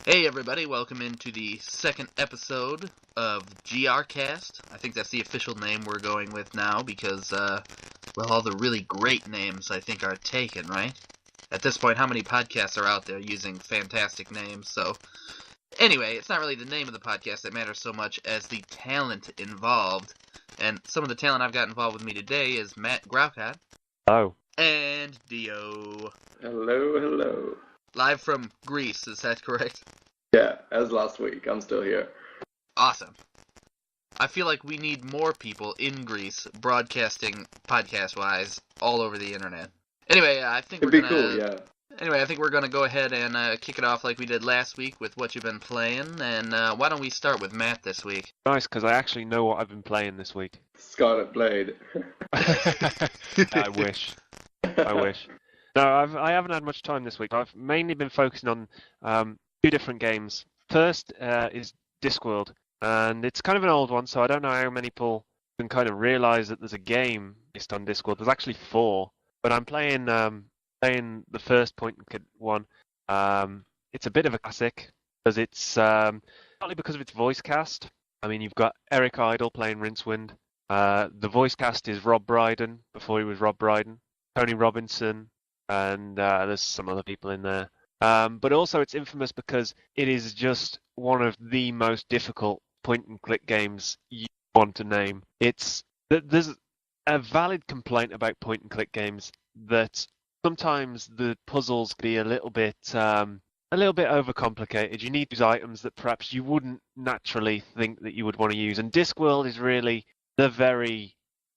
Hey everybody, welcome into the second episode of GRcast. I think that's the official name we're going with now because, all the really great names I think are taken, right? At this point, how many podcasts are out there using fantastic names? So, anyway, it's not really the name of the podcast that matters so much as the talent involved. And some of the talent I've got involved with me today is Matt Graukat. Oh. And Dio. Hello. Live from Greece, is that correct? Yeah, as last week. I'm still here. Awesome. I feel like we need more people in Greece broadcasting podcast-wise all over the internet. Anyway, I think It'd be cool, yeah. Anyway, I think we're gonna go ahead and kick it off like we did last week with what you've been playing. And why don't we start with Matt this week? Nice, because I actually know what I've been playing this week. Scarlet Blade. I wish. No, I haven't had much time this week. I've mainly been focusing on two different games. First is Discworld, and it's kind of an old one, so I don't know how many people can kind of realize that there's a game based on Discworld. There's actually 4, but I'm playing the first point-and-click one. It's a bit of a classic because it's partly because of its voice cast. I mean, you've got Eric Idle playing Rincewind. The voice cast is Rob Brydon before he was Rob Brydon, Tony Robinson, and there's some other people in there. But also it's infamous because it is just one of the most difficult point-and-click games you want to name. There's a valid complaint about point-and-click games that sometimes the puzzles can be a little bit overcomplicated. You need these items that perhaps you wouldn't naturally think that you would want to use. And Discworld is really the very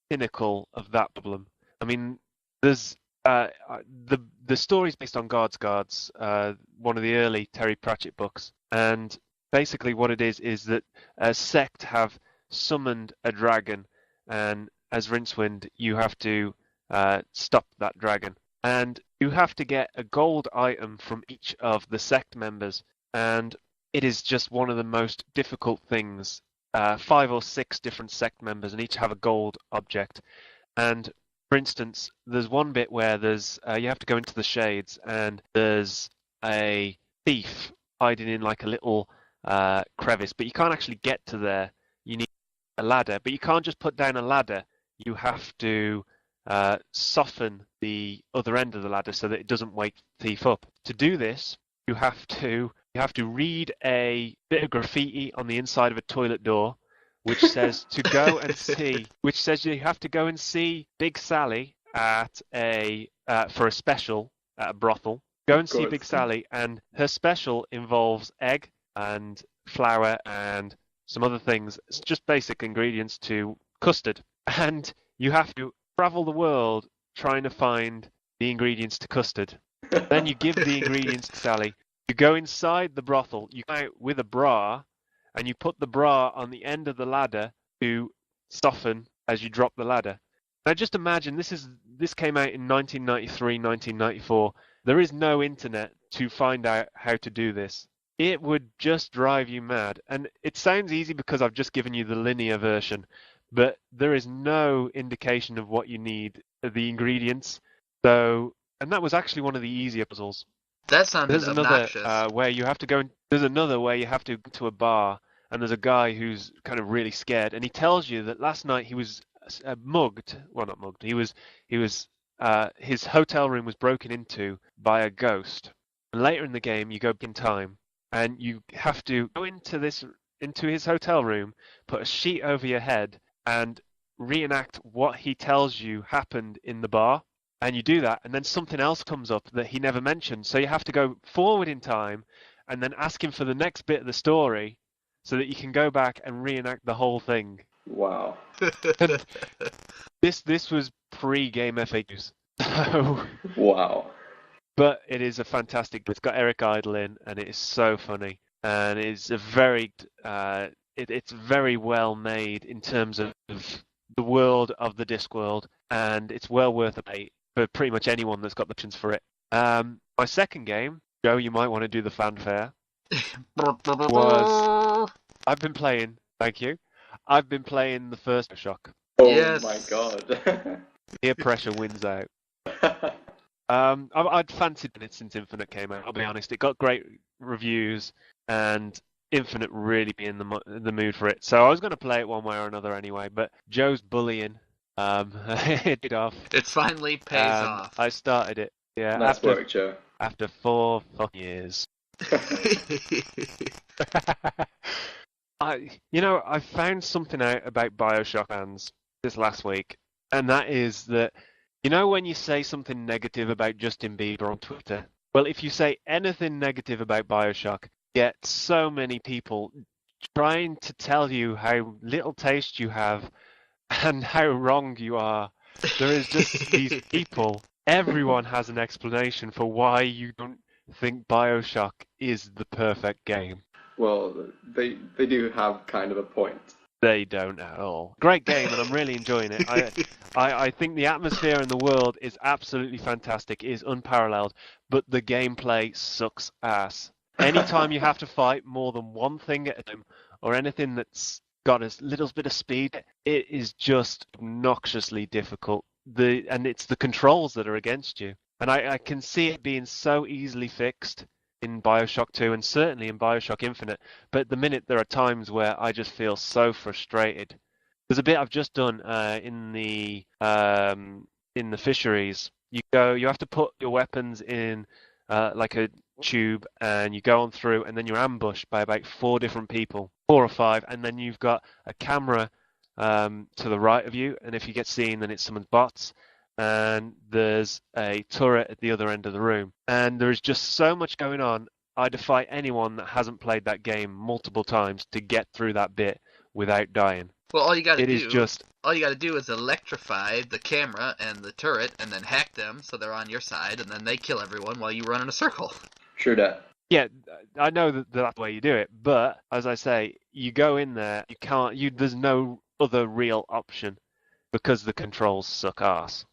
pinnacle of that problem. I mean, there's the story's based on Guards, one of the early Terry Pratchett books, and basically what it is that a sect have summoned a dragon, and as Rincewind, you have to stop that dragon, and you have to get a gold item from each of the sect members, and it is just one of the most difficult things. 5 or 6 different sect members, and each have a gold object, and for instance, there's one bit where you have to go into the shades, and there's a thief hiding in like a little crevice, but you can't actually get to there. You need a ladder, but you can't just put down a ladder. You have to soften the other end of the ladder so that it doesn't wake the thief up. To do this, you have to read a bit of graffiti on the inside of a toilet door, which says to go and see, which says you have to go and see Big Sally at for a special at a brothel. Go and see Big Sally, and her special involves egg and flour and some other things. It's just basic ingredients to custard, and you have to travel the world trying to find the ingredients to custard. Then you give the ingredients to Sally. You go inside the brothel. You go out with a bra. And you put the bra on the end of the ladder to soften as you drop the ladder. Now just imagine this came out in 1993, 1994. There is no internet to find out how to do this. It would just drive you mad. And it sounds easy because I've just given you the linear version, but there is no indication of what you need, the ingredients. And that was actually one of the easier puzzles. That sounded obnoxious. There's another where you have to go to a bar, and there's a guy who's kind of really scared, and he tells you that last night he was mugged. Well, not mugged. His hotel room was broken into by a ghost. And later in the game, you go back in time, and you have to go into his hotel room, put a sheet over your head, and reenact what he tells you happened in the bar. And you do that, and then something else comes up that he never mentioned. So you have to go forward in time and then ask him for the next bit of the story so that you can go back and reenact the whole thing. Wow. This was pre-game FAQs. Wow. But it is a fantastic... It's got Eric Idle in, and it is so funny. And it's it's very well made in terms of the world of the Discworld, and it's well worth a play for pretty much anyone that's got the chance for it. My second game, Joe, you might want to do the fanfare, was I've been playing the first Bioshock. Oh yes. My god. Peer pressure wins out. I'd fancied it since Infinite came out. I'll be honest. It got great reviews, and Infinite really be in the mood for it. So I was going to play it one way or another anyway. But Joe's bullying hit it off. It finally pays off. I started it. Yeah, Nice work, Joe. after 4 fucking years. I found something out about Bioshock fans this last week, and that is that, when you say something negative about Justin Bieber on Twitter, well, if you say anything negative about Bioshock, you get so many people trying to tell you how little taste you have and how wrong you are. There is just these people. Everyone has an explanation for why you don't think Bioshock is the perfect game. Well, they do have kind of a point. They don't at all. Great game, and I'm really enjoying it. I think the atmosphere in the world is absolutely fantastic. It is unparalleled, but the gameplay sucks ass. Anytime you have to fight more than one thing at a time, or anything that's got a little bit of speed, it is just obnoxiously difficult. And it's the controls that are against you. And I can see it being so easily fixed in Bioshock 2 and certainly in Bioshock Infinite. But at the minute, there are times where I just feel so frustrated. There's a bit I've just done in the fisheries. You have to put your weapons in like a tube, and you go on through, and then you're ambushed by about 4 different people, 4 or 5, and then you've got a camera to the right of you, and if you get seen, then it's someone's bots. And there's a turret at the other end of the room. And there is just so much going on. I defy anyone that hasn't played that game multiple times to get through that bit without dying. Well, all you gotta do is electrify the camera and the turret, and then hack them so they're on your side, and then they kill everyone while you run in a circle. True that. Yeah, I know that's the way you do it, but as I say, you go in there, there's no other real option because the controls suck ass.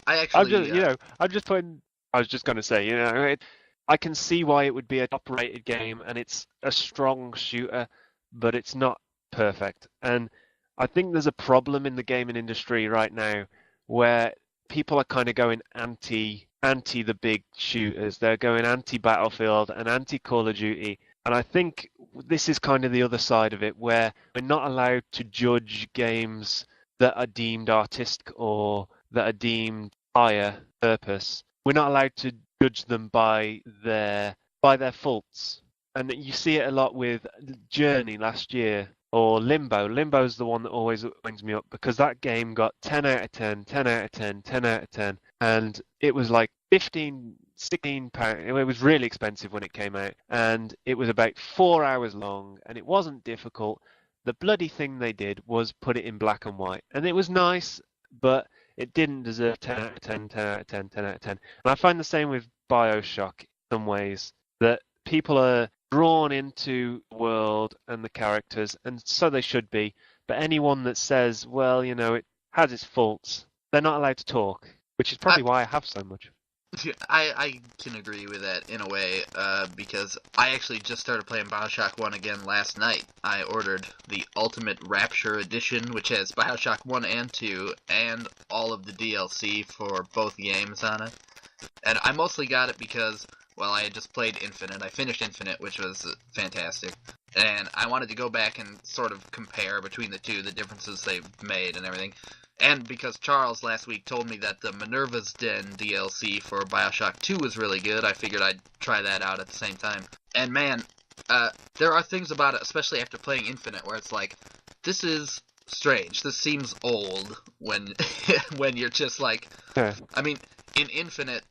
I was just going to say, I can see why it would be a top-rated game, and it's a strong shooter, but it's not perfect. And I think there's a problem in the gaming industry right now where people are kind of going anti the big shooters. They're going anti-Battlefield and anti-Call of Duty. And I think this is kind of the other side of it, where we're not allowed to judge games that are deemed artistic or that are deemed higher purpose. We're not allowed to judge them by their faults. And you see it a lot with Journey last year, or Limbo. Limbo's the one that always winds me up, because that game got 10 out of 10, 10 out of 10, 10 out of 10. And it was like 15, 16 pounds. It was really expensive when it came out. And it was about 4 hours long, and it wasn't difficult. The bloody thing they did was put it in black and white. And it was nice, but it didn't deserve 10 out of 10, 10 out of 10, 10 out of 10. And I find the same with Bioshock in some ways, that people are drawn into the world and the characters, and so they should be. But anyone that says, well, it has its faults, they're not allowed to talk, which is probably why I have so much. I can agree with that in a way, because I actually just started playing Bioshock 1 again last night. I ordered the Ultimate Rapture Edition, which has Bioshock 1 and 2, and all of the DLC for both games on it. And I mostly got it because, well, I had just played Infinite. I finished Infinite, which was fantastic. And I wanted to go back and sort of compare between the two, the differences they've made and everything. And because Charles last week told me that the Minerva's Den DLC for Bioshock 2 was really good, I figured I'd try that out at the same time. And man, there are things about it, especially after playing Infinite, where it's like, this is strange. This seems old when when you're just like... Yeah. I mean, in Infinite,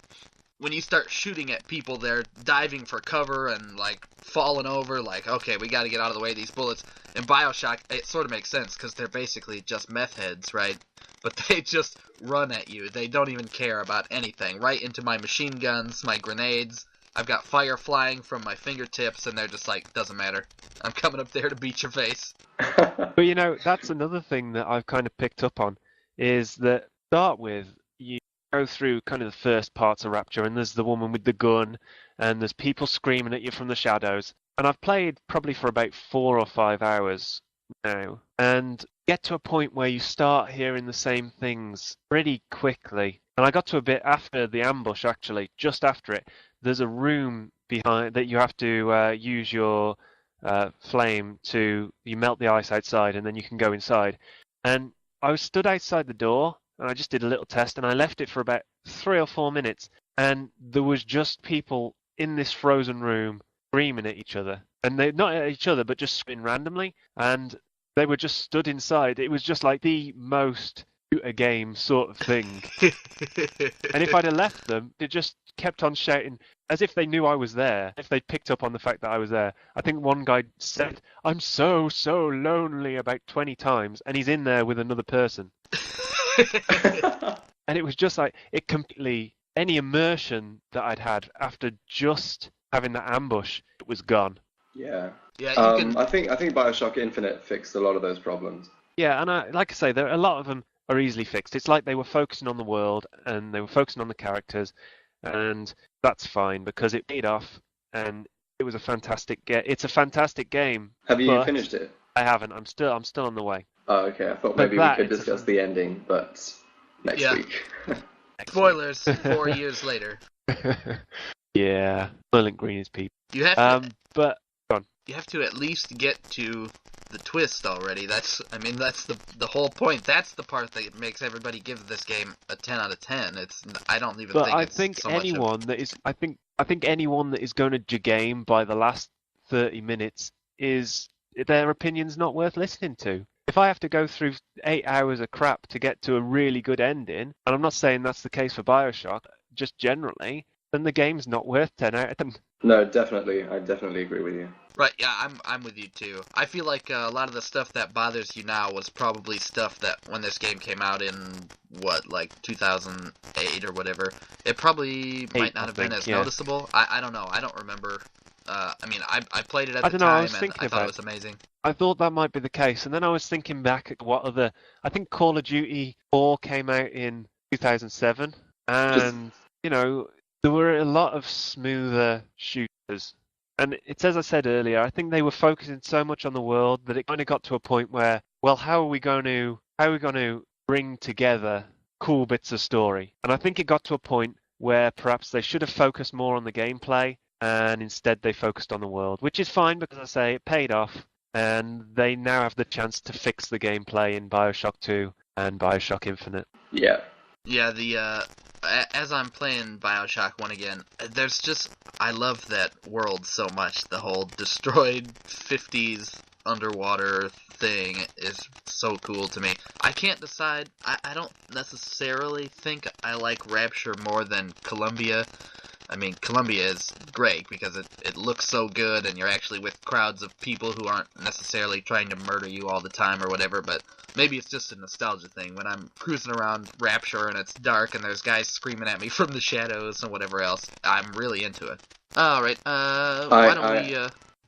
when you start shooting at people, they're diving for cover and, like, falling over, like, okay, we gotta get out of the way of these bullets. In Bioshock, it sort of makes sense, because they're basically just meth heads, right? But they just run at you. They don't even care about anything. Right into my machine guns, my grenades. I've got fire flying from my fingertips, and they're just like, doesn't matter. I'm coming up there to beat your face. But, that's another thing that I've kind of picked up on, is that, start with, you go through kind of the first parts of Rapture, and there's the woman with the gun, and there's people screaming at you from the shadows. And I've played probably for about 4 or 5 hours now, and get to a point where you start hearing the same things pretty quickly. And I got to a bit after the ambush, actually, just after it. There's a room behind that you have to use your flame to, you melt the ice outside and then you can go inside. And I was stood outside the door and I just did a little test and I left it for about 3 or 4 minutes. And there was just people in this frozen room screaming at each other. And they not at each other, but just screaming randomly. And they were just stood inside. It was just like the most shooter game sort of thing. And if I'd have left them, they just kept on shouting as if they knew I was there, if they picked up on the fact that I was there. I think one guy said, "I'm so lonely," about 20 times, and he's in there with another person. And it was just like, it completely, any immersion that I'd had after just having that ambush, it was gone. Yeah. Yeah, I think Bioshock Infinite fixed a lot of those problems. Yeah, and like I say, a lot of them are easily fixed. It's like they were focusing on the world and they were focusing on the characters, and that's fine because it paid off and it was a fantastic game. It's a fantastic game. Have you finished it? I haven't. I'm still on the way. Oh, okay. I thought maybe we could discuss the ending, but next week. Spoilers, 4 years later. Yeah, Soylent Green is people. You have to, but go on. You have to at least get to the twist already. That's the whole point. That's the part that makes everybody give this game a 10 out of 10. I don't even think. I it's think so anyone that is, I think anyone that is going to game by the last 30 minutes is, their opinion's not worth listening to. If I have to go through 8 hours of crap to get to a really good ending, and I'm not saying that's the case for Bioshock, just generally, then the game's not worth 10 out of 10. No, definitely. I definitely agree with you. Right, yeah, I'm with you too. I feel like a lot of the stuff that bothers you now was probably stuff that when this game came out in, like 2008 or whatever, it probably might not have been as noticeable. I don't know. I don't remember. I played it at the time and I thought it was amazing. I thought that might be the case, and then I was thinking back at what other... I think Call of Duty 4 came out in 2007, and, there were a lot of smoother shooters. And it's as I said earlier, I think they were focusing so much on the world that it kind of got to a point where, well, how are we going to bring together cool bits of story? And I think it got to a point where perhaps they should have focused more on the gameplay, and instead they focused on the world, which is fine because, as I say, it paid off, and they now have the chance to fix the gameplay in Bioshock 2 and Bioshock Infinite. Yeah. Yeah, as I'm playing Bioshock 1 again, I love that world so much. The whole destroyed 50s underwater thing is so cool to me. I can't decide. I don't necessarily think I like Rapture more than Columbia. I mean, Columbia is great because it looks so good and you're actually with crowds of people who aren't necessarily trying to murder you all the time or whatever, but maybe it's just a nostalgia thing. When I'm cruising around Rapture and it's dark and there's guys screaming at me from the shadows and whatever else, I'm really into it. Alright, why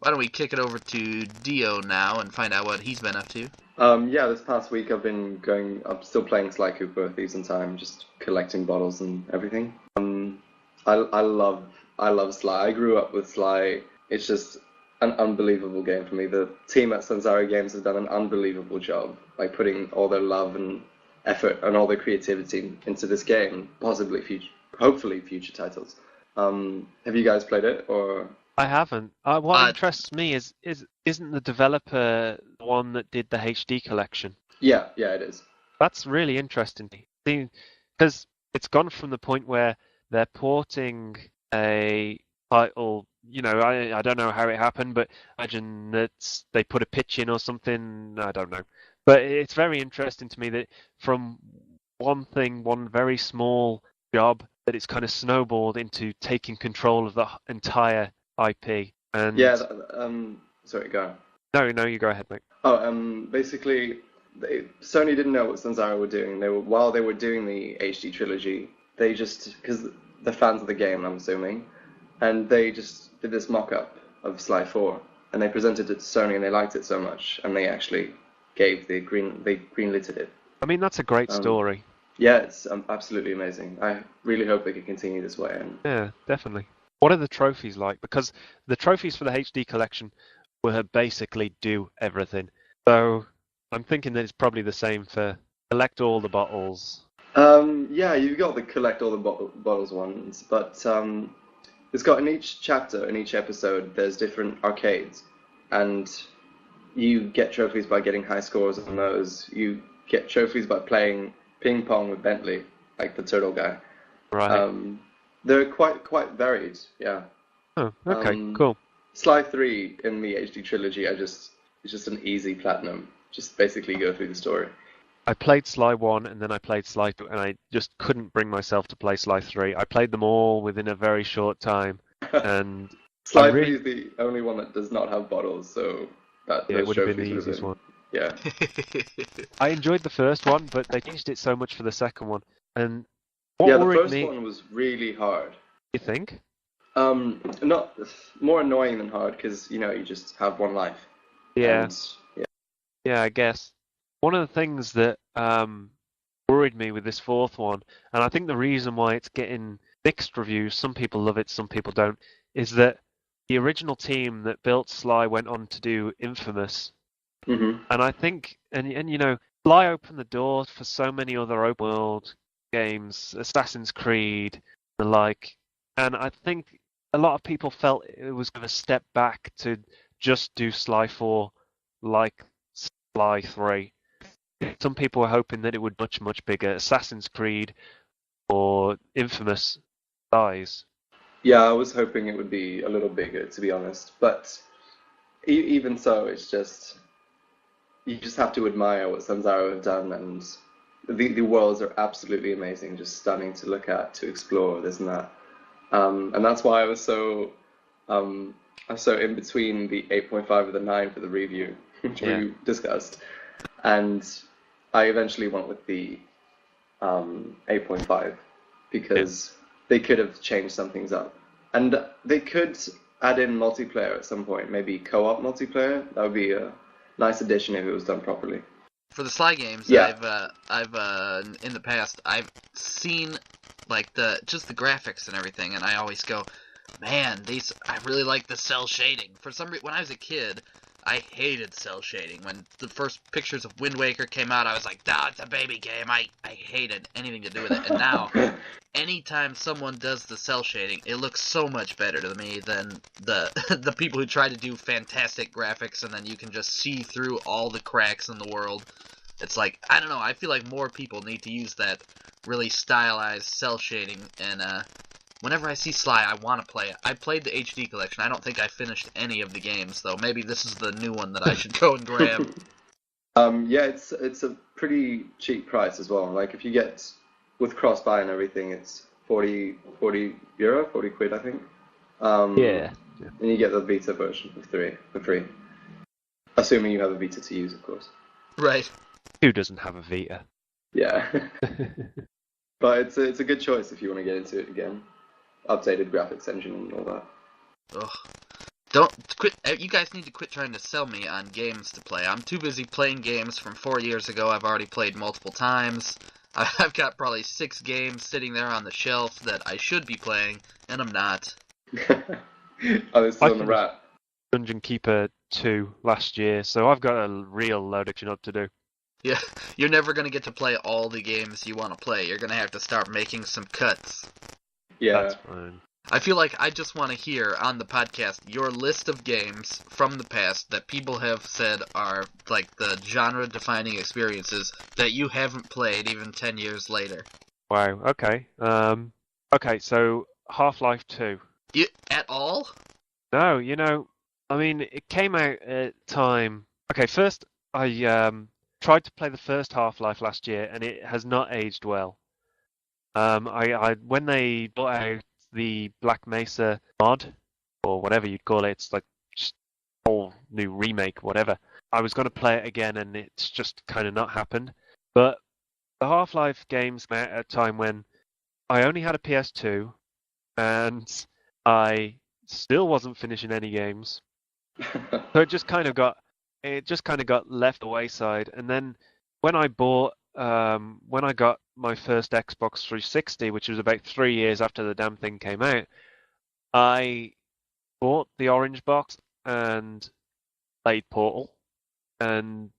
don't we kick it over to Dio now and find out what he's been up to? Yeah, this past week I'm still playing Sly Cooper Thieves in Time, just collecting bottles and everything. I love Sly. I grew up with Sly. It's just an unbelievable game for me. The team at Sanzari Games have done an unbelievable job, like putting all their love and effort and all their creativity into this game. Hopefully future titles. Have you guys played it or? I haven't. What interests me isn't the developer the one that did the HD collection? Yeah, it is. That's really interesting to me because it's gone from the point where they're porting a title, I don't know how it happened, but imagine that they put a pitch in or something, I don't know. But it's very interesting to me that from one very small job, that it's kind of snowballed into taking control of the entire IP. And yeah, sorry, go on. No, you go ahead, mate. Basically, Sony didn't know what Sanzara were doing. While they were doing the HD trilogy, they just, because they're fans of the game, I'm assuming, and they just did this mock-up of Sly 4, and they presented it to Sony, and they liked it so much, and they actually greenlit it. I mean, that's a great story. Yeah, it's absolutely amazing. I really hope they can continue this way. Yeah, definitely. What are the trophies like? Because the trophies for the HD collection were basically do everything. So I'm thinking that it's probably the same for collect all the bottles. Yeah, you've got the collect all the bottles ones, but it's got in each chapter, in each episode, there's different arcades, and you get trophies by getting high scores on those. You get trophies by playing ping pong with Bentley, like the turtle guy. Right. They're quite varied, yeah. Oh, okay, cool. Sly 3 in the HD trilogy, it's just an easy platinum. Just basically go through the story. I played Sly 1 and then I played Sly 2, and I just couldn't bring myself to play Sly 3. I played them all within a very short time, and Sly 3 is the only one that does not have bottles, so it those would have been the trophies easiest one. Yeah. I enjoyed the first one, but they changed it so much for the second one. And Yeah, what the worried first me, one was really hard. you think? Not more annoying than hard because you just have one life. Yeah. And, yeah. Yeah, I guess. One of the things that worried me with this fourth one, and I think the reason why it's getting mixed reviews, some people love it, some people don't, is that the original team that built Sly went on to do Infamous. Mm-hmm. And I think, and Sly opened the door for so many other open world games, Assassin's Creed, the like. And I think a lot of people felt it was going to step back to just do Sly 4 like Sly 3. Some people were hoping that it would much bigger. Assassin's Creed or Infamous size. Yeah, I was hoping it would be a little bigger, to be honest. But even so, you just have to admire what Sanzaro have done, and the worlds are absolutely amazing, just stunning to look at, to explore, this and that. And that's why I was so in between the 8.5 and the 9 for the review, which we discussed. And I eventually went with the 8.5 because they could have changed some things up. And they could add in multiplayer at some point, maybe co-op multiplayer. That would be a nice addition if it was done properly. For the Sly games, yeah. I've in the past I've seen like the graphics and everything, and I always go, man, I really like the cell shading. For some reason, when I was a kid, I hated cell shading. When the first pictures of Wind Waker came out, I was like, "Nah, it's a baby game." I hated anything to do with it. And now, anytime someone does the cell shading, it looks so much better to me than the the people who try to do fantastic graphics and then you can just see through all the cracks in the world. It's like, I don't know, I feel like more people need to use that really stylized cell shading, and whenever I see Sly, I want to play it. I played the HD collection. I don't think I finished any of the games, though. Maybe this is the new one that I should go and grab. Yeah, it's a pretty cheap price as well. Like, if you get, with cross-buy and everything, it's 40 euro, 40 quid, I think. Yeah. And you get the Vita version for free. Assuming you have a Vita to use, of course. Right. Who doesn't have a Vita? Yeah. But it's a good choice if you want to get into it again. Updated graphics engine and all that. Ugh. Don't quit. You guys need to quit trying to sell me on games to play. I'm too busy playing games from 4 years ago. I've already played multiple times. I've got probably 6 games sitting there on the shelf that I should be playing, and I'm not. Oh, this is on the wrap. Dungeon Keeper 2 last year, so I've got a real load of catching up to do. Yeah, you're never going to get to play all the games you want to play. You're going to have to start making some cuts. Yeah. That's fine. I feel like I just want to hear on the podcast your list of games from the past that people have said are like the genre-defining experiences that you haven't played even 10 years later. Wow, okay. Okay, so Half-Life 2. At all? No, I mean, it came out at time... Okay, first, I tried to play the first Half-Life last year, and it has not aged well. When they brought out the Black Mesa mod, or whatever you'd call it, it's like just a whole new remake, whatever. I was going to play it again, and it's just kind of not happened. But the Half-Life games came out at a time when I only had a PS2, and I still wasn't finishing any games. So it just kind of got left the wayside. And then when I got my first Xbox 360, which was about 3 years after the damn thing came out, I bought the orange box and played Portal. And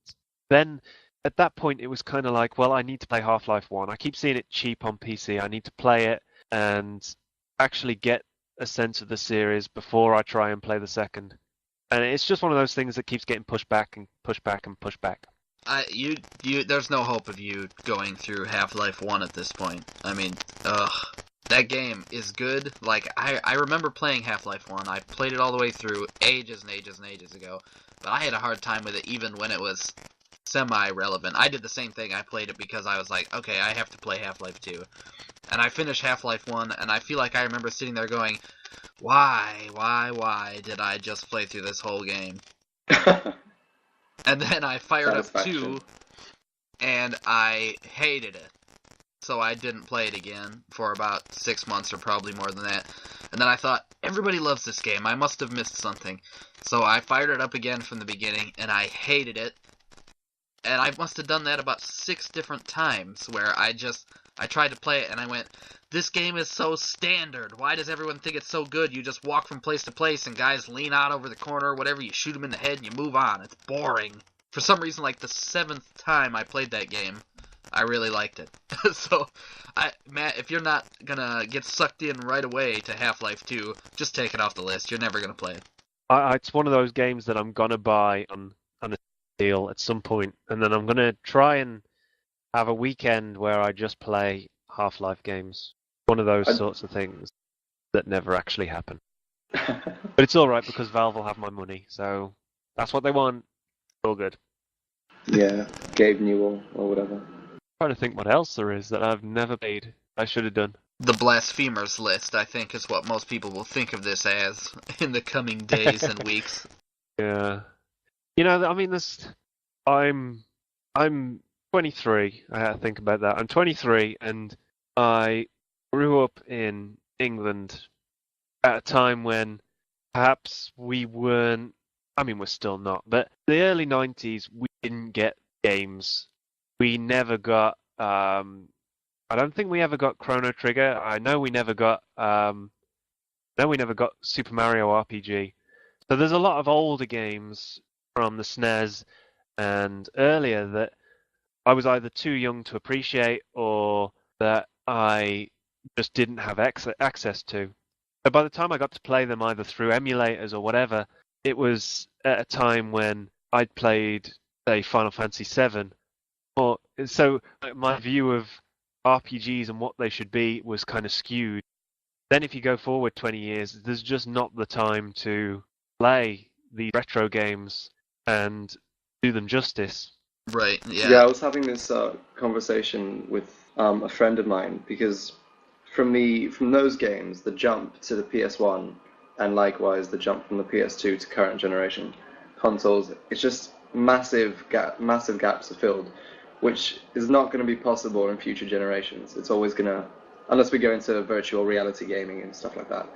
then at that point it was kind of like, well, I need to play Half-Life 1. I keep seeing it cheap on PC. I need to play it and actually get a sense of the series before I try and play the second. And it's just one of those things that keeps getting pushed back and pushed back and pushed back. There's no hope of you going through Half-Life 1 at this point. I mean, that game is good. Like, I remember playing Half-Life 1. I played it all the way through ages and ages and ages ago. But I had a hard time with it even when it was semi-relevant. I did the same thing. I played it because I was like, okay, I have to play Half-Life 2. And I finished Half-Life 1, and I feel like I remember sitting there going, why did I just play through this whole game? And then I fired up 2, and I hated it. So I didn't play it again for about 6 months or probably more than that. And then I thought, everybody loves this game. I must have missed something. So I fired it up again from the beginning, and I hated it. And I must have done that about 6 different times, where I tried to play it, and I went, this game is so standard. Why does everyone think it's so good? You just walk from place to place, and guys lean out over the corner or whatever, you shoot them in the head, and you move on. It's boring. For some reason, like the 7th time I played that game, I really liked it. So, Matt, if you're not gonna get sucked in right away to Half-Life 2, just take it off the list. You're never gonna play it. It's one of those games that I'm gonna buy on a deal at some point, and then I'm gonna try and have a weekend where I just play Half-Life games. One of those sorts of things that never actually happen. But it's all right because Valve will have my money, so that's what they want. All good. Yeah, Gabe Newell or whatever. I'm trying to think what else there is that I've never played. I should have done. The Blasphemers list, I think, is what most people will think of this as in the coming days and weeks. Yeah. You know, I mean, I'm 23. I had to think about that. I'm 23, and I grew up in England at a time when perhaps we weren't. I mean, we're still not. But the early 90s, we didn't get games. We never got. I don't think we ever got Chrono Trigger. I know we never got. Super Mario RPG. So there's a lot of older games from the SNES and earlier that I was either too young to appreciate or that I just didn't have access to. So by the time I got to play them either through emulators or whatever, it was at a time when I'd played, say, Final Fantasy VII. So my view of RPGs and what they should be was kind of skewed. Then if you go forward 20 years, there's just not the time to play the retro games and do them justice. Right, yeah. Yeah, I was having this conversation with a friend of mine because from those games, the jump to the PS1 and likewise the jump from the PS2 to current generation consoles, it's just massive gaps are filled, which is not going to be possible in future generations. It's always going to, unless we go into virtual reality gaming and stuff like that.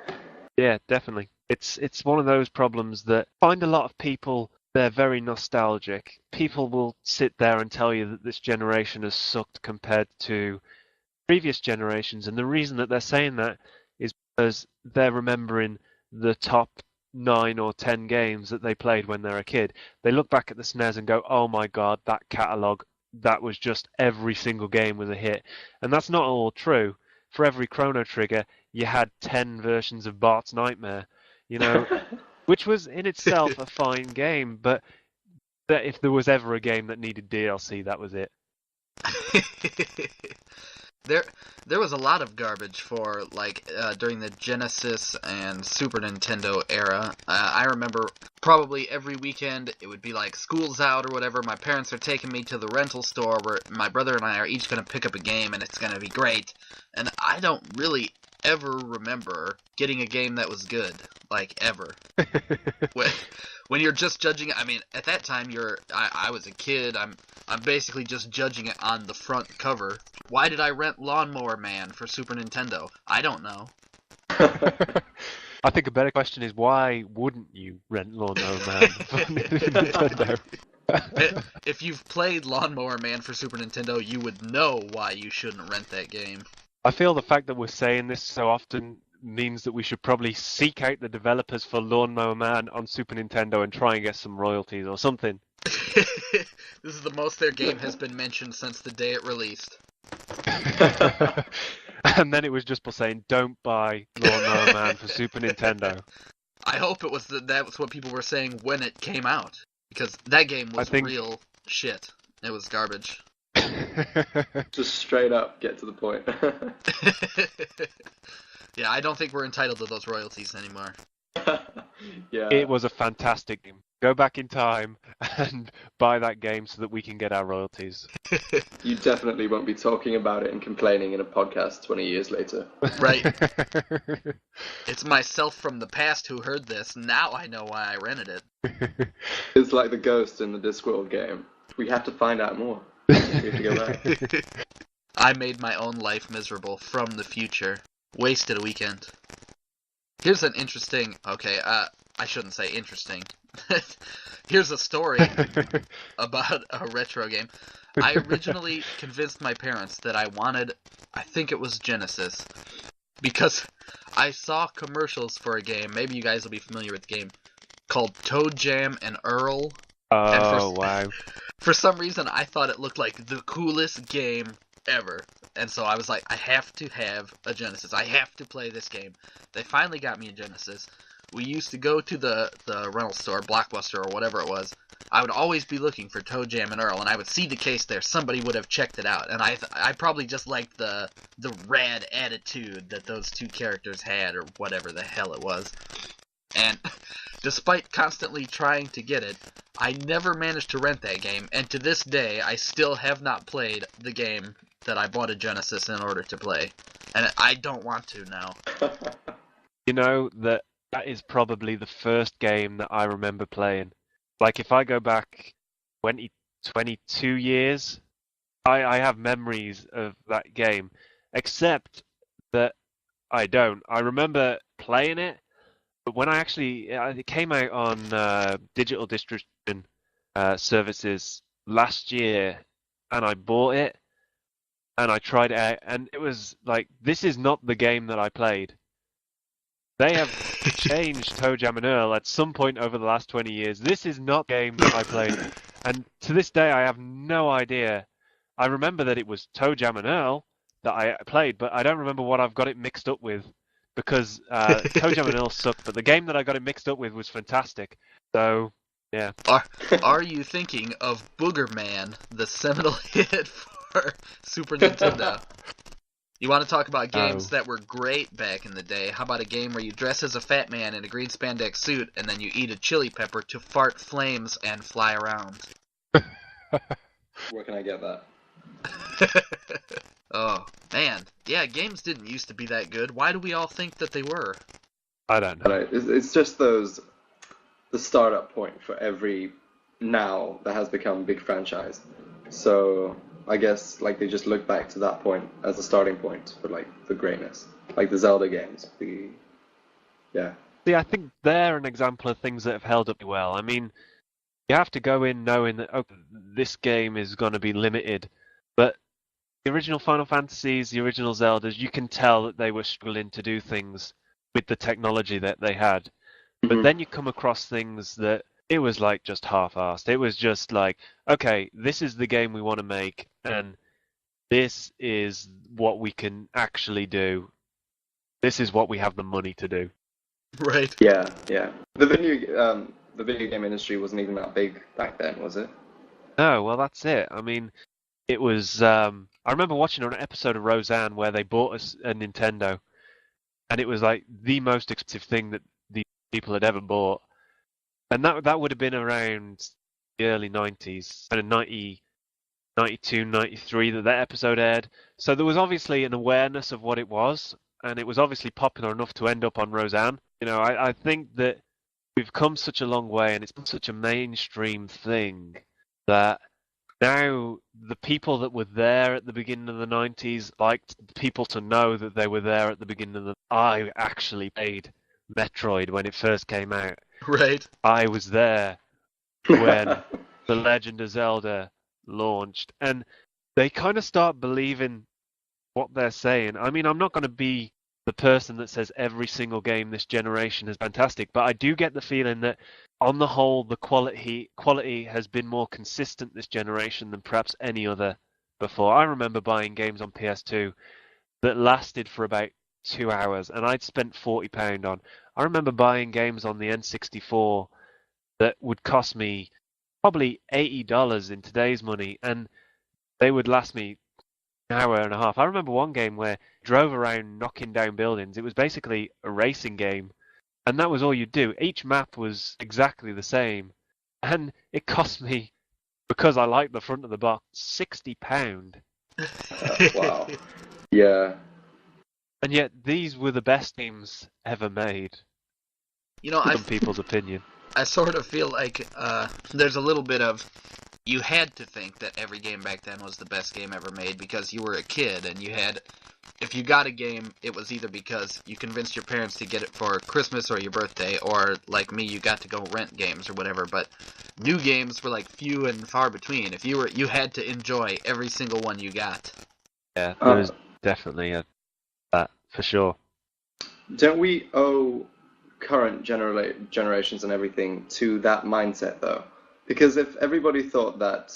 Yeah, definitely. It's one of those problems that I find a lot of people, they're very nostalgic. People will sit there and tell you that this generation has sucked compared to previous generations, and the reason that they're saying that is because they're remembering the top 9 or 10 games that they played when they were a kid. They look back at the SNES and go, oh my god, that catalogue, that was just every single game was a hit. And that's not all true. For every Chrono Trigger, you had 10 versions of Bart's Nightmare, you know, which was in itself a fine game, but that if there was ever a game that needed DLC, that was it. There was a lot of garbage for, like, during the Genesis and Super Nintendo era. I remember probably every weekend it would be like school's out or whatever. My parents are taking me to the rental store where my brother and I are each going to pick up a game and it's going to be great. And I don't really ever remember getting a game that was good, like, ever. When you're just judging it, I mean, at that time I was a kid. I'm basically just judging it on the front cover. Why did I rent Lawnmower Man for Super Nintendo? I don't know. I think a better question is why wouldn't you rent Lawnmower Man for Nintendo? If you've played Lawnmower Man for Super Nintendo, you would know why you shouldn't rent that game. I feel the fact that we're saying this so often means that we should probably seek out the developers for Lawnmower Man on Super Nintendo and try and get some royalties or something. This is the most their game has been mentioned since the day it released. And then it was just saying, "Don't buy Lawnmower Man for Super Nintendo." I hope it was that was what people were saying when it came out, because that game was real shit. It was garbage. Just straight up get to the point. Yeah, I don't think we're entitled to those royalties anymore. Yeah. It was a fantastic game. Go back in time and buy that game so that we can get our royalties. You definitely won't be talking about it and complaining in a podcast 20 years later. Right. It's myself from the past who heard this. Now I know why I rented it. It's like the ghost in the Discworld game. We have to find out more. We have to go back. I made my own life miserable from the future. Wasted a weekend. Here's an interesting... Okay, I shouldn't say interesting. Here's a story about a retro game. I originally convinced my parents that I wanted... I think it was Genesis. Because I saw commercials for a game. Maybe you guys will be familiar with the game. Called Toad Jam and Earl. Oh, wow. For some reason, I thought it looked like the coolest game ever. And so I was like, I have to have a Genesis. I have to play this game. They finally got me a Genesis. We used to go to the rental store, Blockbuster or whatever it was. I would always be looking for Toe Jam and Earl, and I would see the case there. Somebody would have checked it out. And I probably just liked the rad attitude that those two characters had, or whatever the hell it was. And despite constantly trying to get it, I never managed to rent that game, and to this day, I still have not played the game that I bought a Genesis in order to play. And I don't want to now. You know, that is probably the first game that I remember playing. Like, if I go back 22 years, I have memories of that game, except that I don't. I remember playing it, but when it came out on digital distribution services last year, and I bought it, and I tried it out, and it was like, this is not the game that I played. They have changed Toe Jam and Earl at some point over the last 20 years. This is not the game that I played. And to this day, I have no idea. I remember that it was Toe Jam and Earl that I played, but I don't remember what I've got it mixed up with. Because Toe Jam and Earl sucked, but the game that I got it mixed up with was fantastic. So, yeah. Are you thinking of Booger Man, the seminal hit for Super Nintendo? You want to talk about games that were great back in the day? How about a game where you dress as a fat man in a green spandex suit and then you eat a chili pepper to fart flames and fly around? Where can I get that? Oh, man. Yeah, games didn't used to be that good. Why do we all think that they were? I don't know. It's just the startup point for every now that has become a big franchise. So I guess like they just look back to that point as a starting point for like the greatness, like the Zelda games. Yeah. See, I think they're an example of things that have held up well. I mean, you have to go in knowing that this game is going to be limited, but the original Final Fantasies, the original Zeldas, you can tell that they were struggling to do things with the technology that they had. But then you come across things that it was like just half-assed. It was just like, okay, this is the game we want to make, and this is what we can actually do. This is what we have the money to do. Right. Yeah. The video game industry wasn't even that big back then, was it? No, well, that's it. I mean, it was. I remember watching an episode of Roseanne where they bought us a Nintendo, and it was like the most expensive thing that the people had ever bought. And that would have been around the early 90s, kind of 90, 92, 93 that episode aired. So there was obviously an awareness of what it was, and it was obviously popular enough to end up on Roseanne. You know, I think that we've come such a long way, and it's been such a mainstream thing that now the people that were there at the beginning of the 90s liked people to know that they were there at the beginning of the... I actually played Metroid when it first came out. Right. I was there when The Legend of Zelda launched, and they kind of start believing what they're saying. I mean, I'm not going to be the person that says every single game this generation is fantastic, but I do get the feeling that on the whole, the quality has been more consistent this generation than perhaps any other before. I remember buying games on PS2 that lasted for about 2 hours, and I'd spent £40 on. I remember buying games on the N64 that would cost me probably $80 in today's money, and they would last me an hour and a half. I remember one game where I drove around knocking down buildings. It was basically a racing game, and that was all you'd do. Each map was exactly the same, and it cost me, because I liked the front of the box, £60. Wow. Yeah. And yet these were the best games ever made, You know, in some people's opinion. I sort of feel like there's a little bit of, you had to think that every game back then was the best game ever made because you were a kid and you had, if you got a game, it was either because you convinced your parents to get it for Christmas or your birthday, or like me, you got to go rent games or whatever. But new games were like few and far between. If you had to enjoy every single one you got. Yeah, there was definitely that for sure. Don't we owe current generations and everything to that mindset though? Because if everybody thought that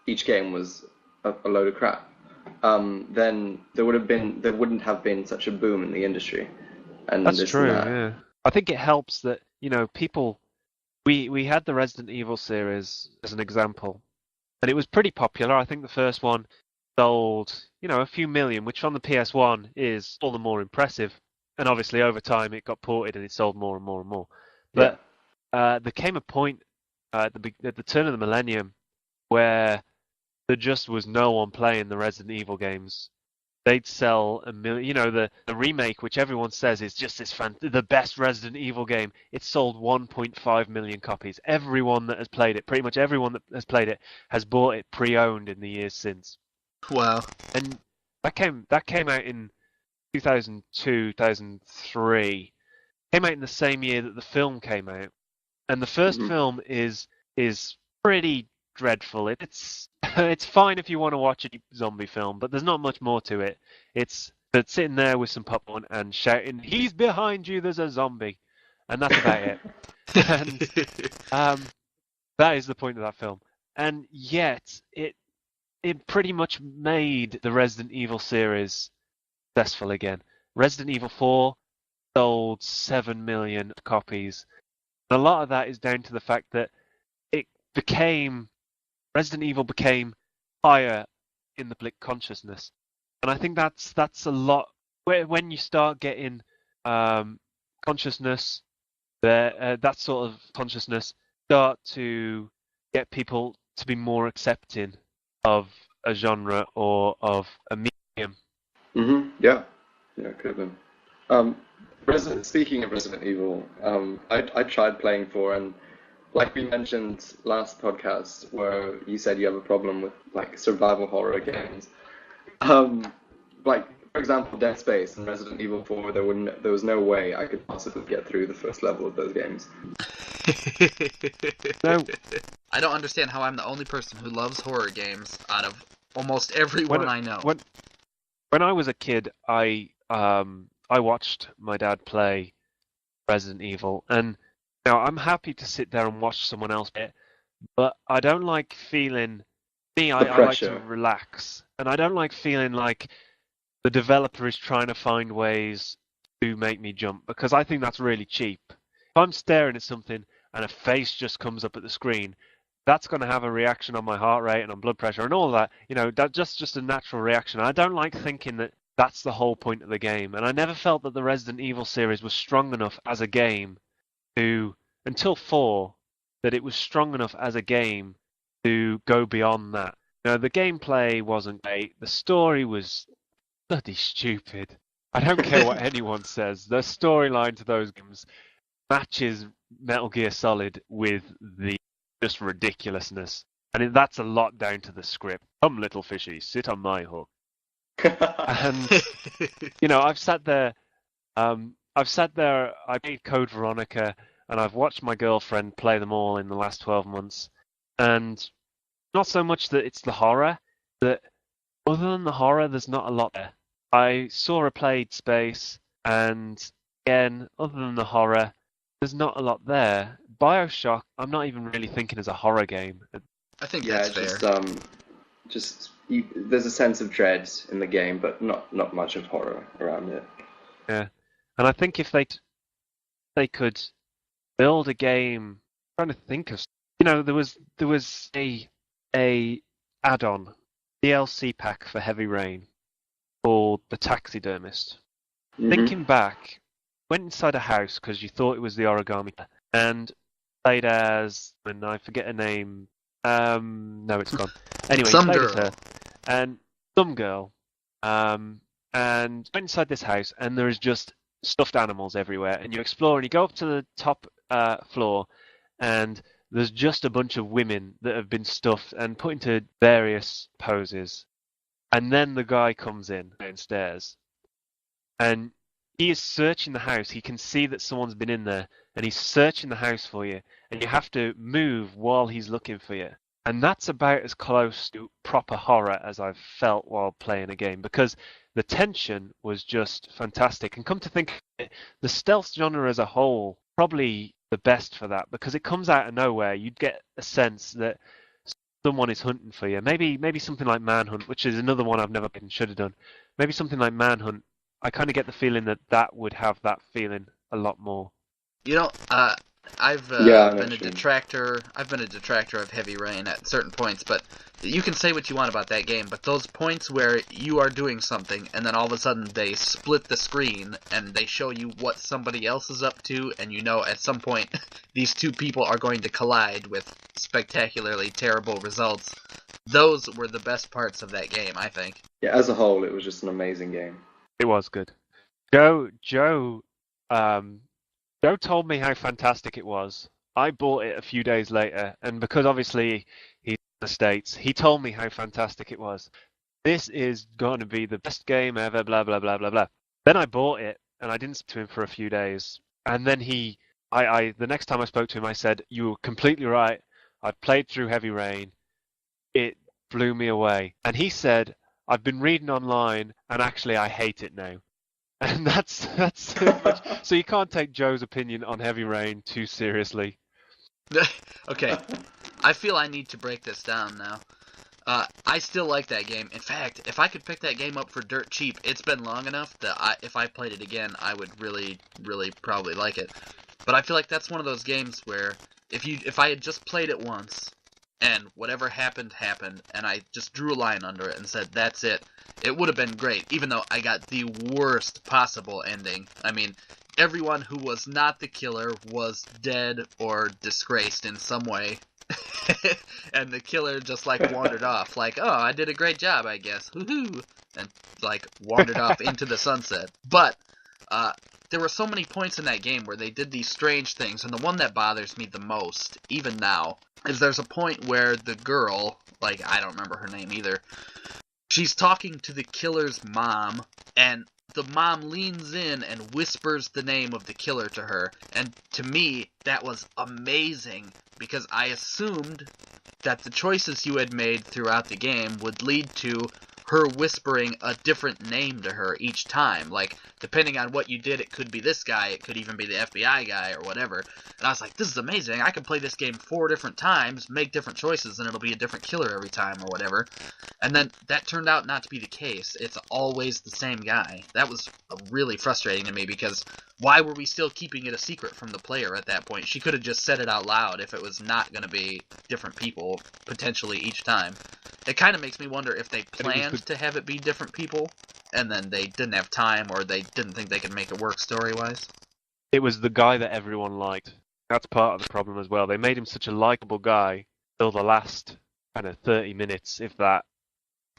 each game was a load of crap, then there wouldn't have been such a boom in the industry. And That's this true. and that. Yeah, I think it helps that people. We had the Resident Evil series as an example, and it was pretty popular. I think the first one sold a few million, which on the PS1 is all the more impressive. And obviously over time it got ported and it sold more and more and more. But there came a point at the turn of the millennium where there just was no one playing the Resident Evil games. They'd sell a million. The remake, which everyone says is just the best Resident Evil game. It sold 1.5 million copies. Everyone that has played it, pretty much everyone that has played it, has bought it pre-owned in the years since. Wow. And that came out in 2002, 2003. Came out in the same year that the film came out. And the first film is pretty dreadful. It's fine if you want to watch a zombie film, but there's not much more to it. It's sitting there with some popcorn and shouting, "He's behind you, there's a zombie." And that's about it. And that is the point of that film. And yet it pretty much made the Resident Evil series successful again. Resident Evil 4 sold 7 million copies. And a lot of that is down to the fact that Resident Evil became higher in the public consciousness. And I think that's a lot. When you start getting consciousness, that sort of consciousness start to get people to be more accepting of a genre or of a medium. Yeah, it could have been. Speaking of Resident Evil, I tried playing 4, and like we mentioned last podcast, where you said you have a problem with like survival horror games. Like for example, Dead Space and Resident Evil 4, there was no way I could possibly get through the first level of those games. No. I don't understand how I'm the only person who loves horror games out of almost everyone I know. When I was a kid, I watched my dad play Resident Evil, and now I'm happy to sit there and watch someone else play it, but I don't like feeling. I like to relax, and I don't like feeling like the developer is trying to find ways to make me jump, because I think that's really cheap. If I'm staring at something and a face just comes up at the screen, that's going to have a reaction on my heart rate and on blood pressure and all that. That's just a natural reaction. I don't like thinking that that's the whole point of the game. And I never felt that the Resident Evil series was strong enough as a game until 4, that it was strong enough as a game to go beyond that. The gameplay wasn't great. The story was bloody stupid. I don't care what anyone says. The storyline to those games matches Metal Gear Solid with the just ridiculousness. And that's a lot down to the script. Come, little fishy, sit on my hook. And, I've sat there, I played Code Veronica, and I've watched my girlfriend play them all in the last 12 months. And not so much that it's the horror, that other than the horror, there's not a lot there. I saw her play Space, And again, other than the horror, there's not a lot there. Bioshock, I'm not even really thinking as a horror game. I think Yeah, that's it's fair. there's a sense of dread in the game, but not much of horror around it. Yeah, and I think if they could build a game, I'm trying to think of, there was a add-on DLC pack for Heavy Rain called The Taxidermist. Thinking back, went inside a house because you thought it was the origami and played as, and I forget her name. No, it's gone. Anyway, Some played as girl. her and some girl. And went inside this house and there is just stuffed animals everywhere. And you explore and you go up to the top floor and there's just a bunch of women that have been stuffed and put into various poses. And then the guy comes in downstairs and he is searching the house. He can see that someone's been in there and he's searching the house for you. And you have to move while he's looking for you. And that's about as close to proper horror as I've felt while playing a game because the tension was just fantastic. And come to think of it, the stealth genre as a whole, probably the best for that because it comes out of nowhere. You'd get a sense that someone is hunting for you. Maybe something like Manhunt, which is another one I've never been should have done. Maybe something like Manhunt. I kind of get the feeling that would have that feeling a lot more. You know, I've Yeah, I know been what a you mean. detractor. I've been a detractor of Heavy Rain at certain points, but you can say what you want about that game. But those points where you are doing something, and then all of a sudden they split the screen and they show you what somebody else is up to, and you know at some point these two people are going to collide with spectacularly terrible results. Those were the best parts of that game, I think. Yeah, as a whole, it was just an amazing game. It was good. Joe told me how fantastic it was. I bought it a few days later, and because obviously he's in the States, he told me how fantastic it was. This is going to be the best game ever, blah, blah, blah, blah, blah. Then I bought it, and I didn't speak to him for a few days. And then the next time I spoke to him, I said, "You were completely right. I played through Heavy Rain. It blew me away." And he said, "I've been reading online, and actually I hate it now." And that's so much. So you can't take Joe's opinion on Heavy Rain too seriously. Okay, I feel I need to break this down now. I still like that game. In fact, if I could pick that game up for dirt cheap, it's been long enough that if I played it again, I would really, really probably like it. But I feel like that's one of those games where if I had just played it once, and whatever happened, happened, and I just drew a line under it and said, that's it, it would have been great, even though I got the worst possible ending. I mean, everyone who was not the killer was dead or disgraced in some way. And the killer just, like, wandered off, like, oh, I did a great job, I guess, woohoo, and, like, wandered off into the sunset. But, there were so many points in that game where they did these strange things, and the one that bothers me the most, even now, is there's a point where the girl, like, I don't remember her name either, she's talking to the killer's mom, and the mom leans in and whispers the name of the killer to her, and to me, that was amazing, because I assumed that the choices you had made throughout the game would lead to her whispering a different name to her each time. Like, depending on what you did, it could be this guy, it could even be the FBI guy, or whatever. And I was like, this is amazing, I can play this game 4 different times, make different choices, and it'll be a different killer every time, or whatever. And then, that turned out not to be the case. It's always the same guy. That was really frustrating to me, because why were we still keeping it a secret from the player at that point? She could have just said it out loud if it was not going to be different people, potentially, each time. It kind of makes me wonder if they planned to have it be different people, and then they didn't have time, or they didn't think they could make it work story-wise. It was the guy that everyone liked. That's part of the problem as well. They made him such a likable guy till the last kind of 30 minutes, if that.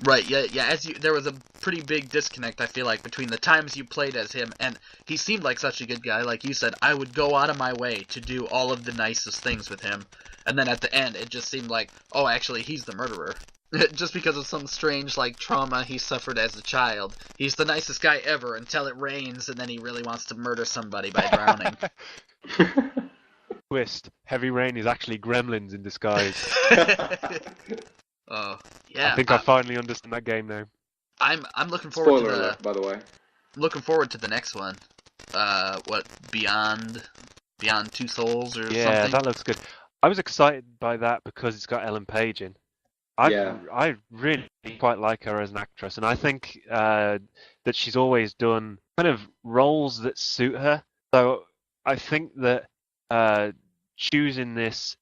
Right, yeah. There was a pretty big disconnect, I feel like, between the times you played as him, and he seemed like such a good guy. Like you said, I would go out of my way to do all of the nicest things with him, and then at the end, it just seemed like, oh, actually, he's the murderer. Just because of some strange, like, trauma he suffered as a child. He's the nicest guy ever until it rains, and then he really wants to murder somebody by drowning. Twist. Heavy Rain is actually gremlins in disguise. Oh, yeah. I think I finally understand that game now. I'm looking forward Spoiler to alert, by the way. looking forward to the next one. what Beyond Two Souls or Yeah, something. that looks good. I was excited by that because it's got Ellen Page in. Yeah. I really quite like her as an actress, and I think that she's always done kind of roles that suit her. So I think that choosing this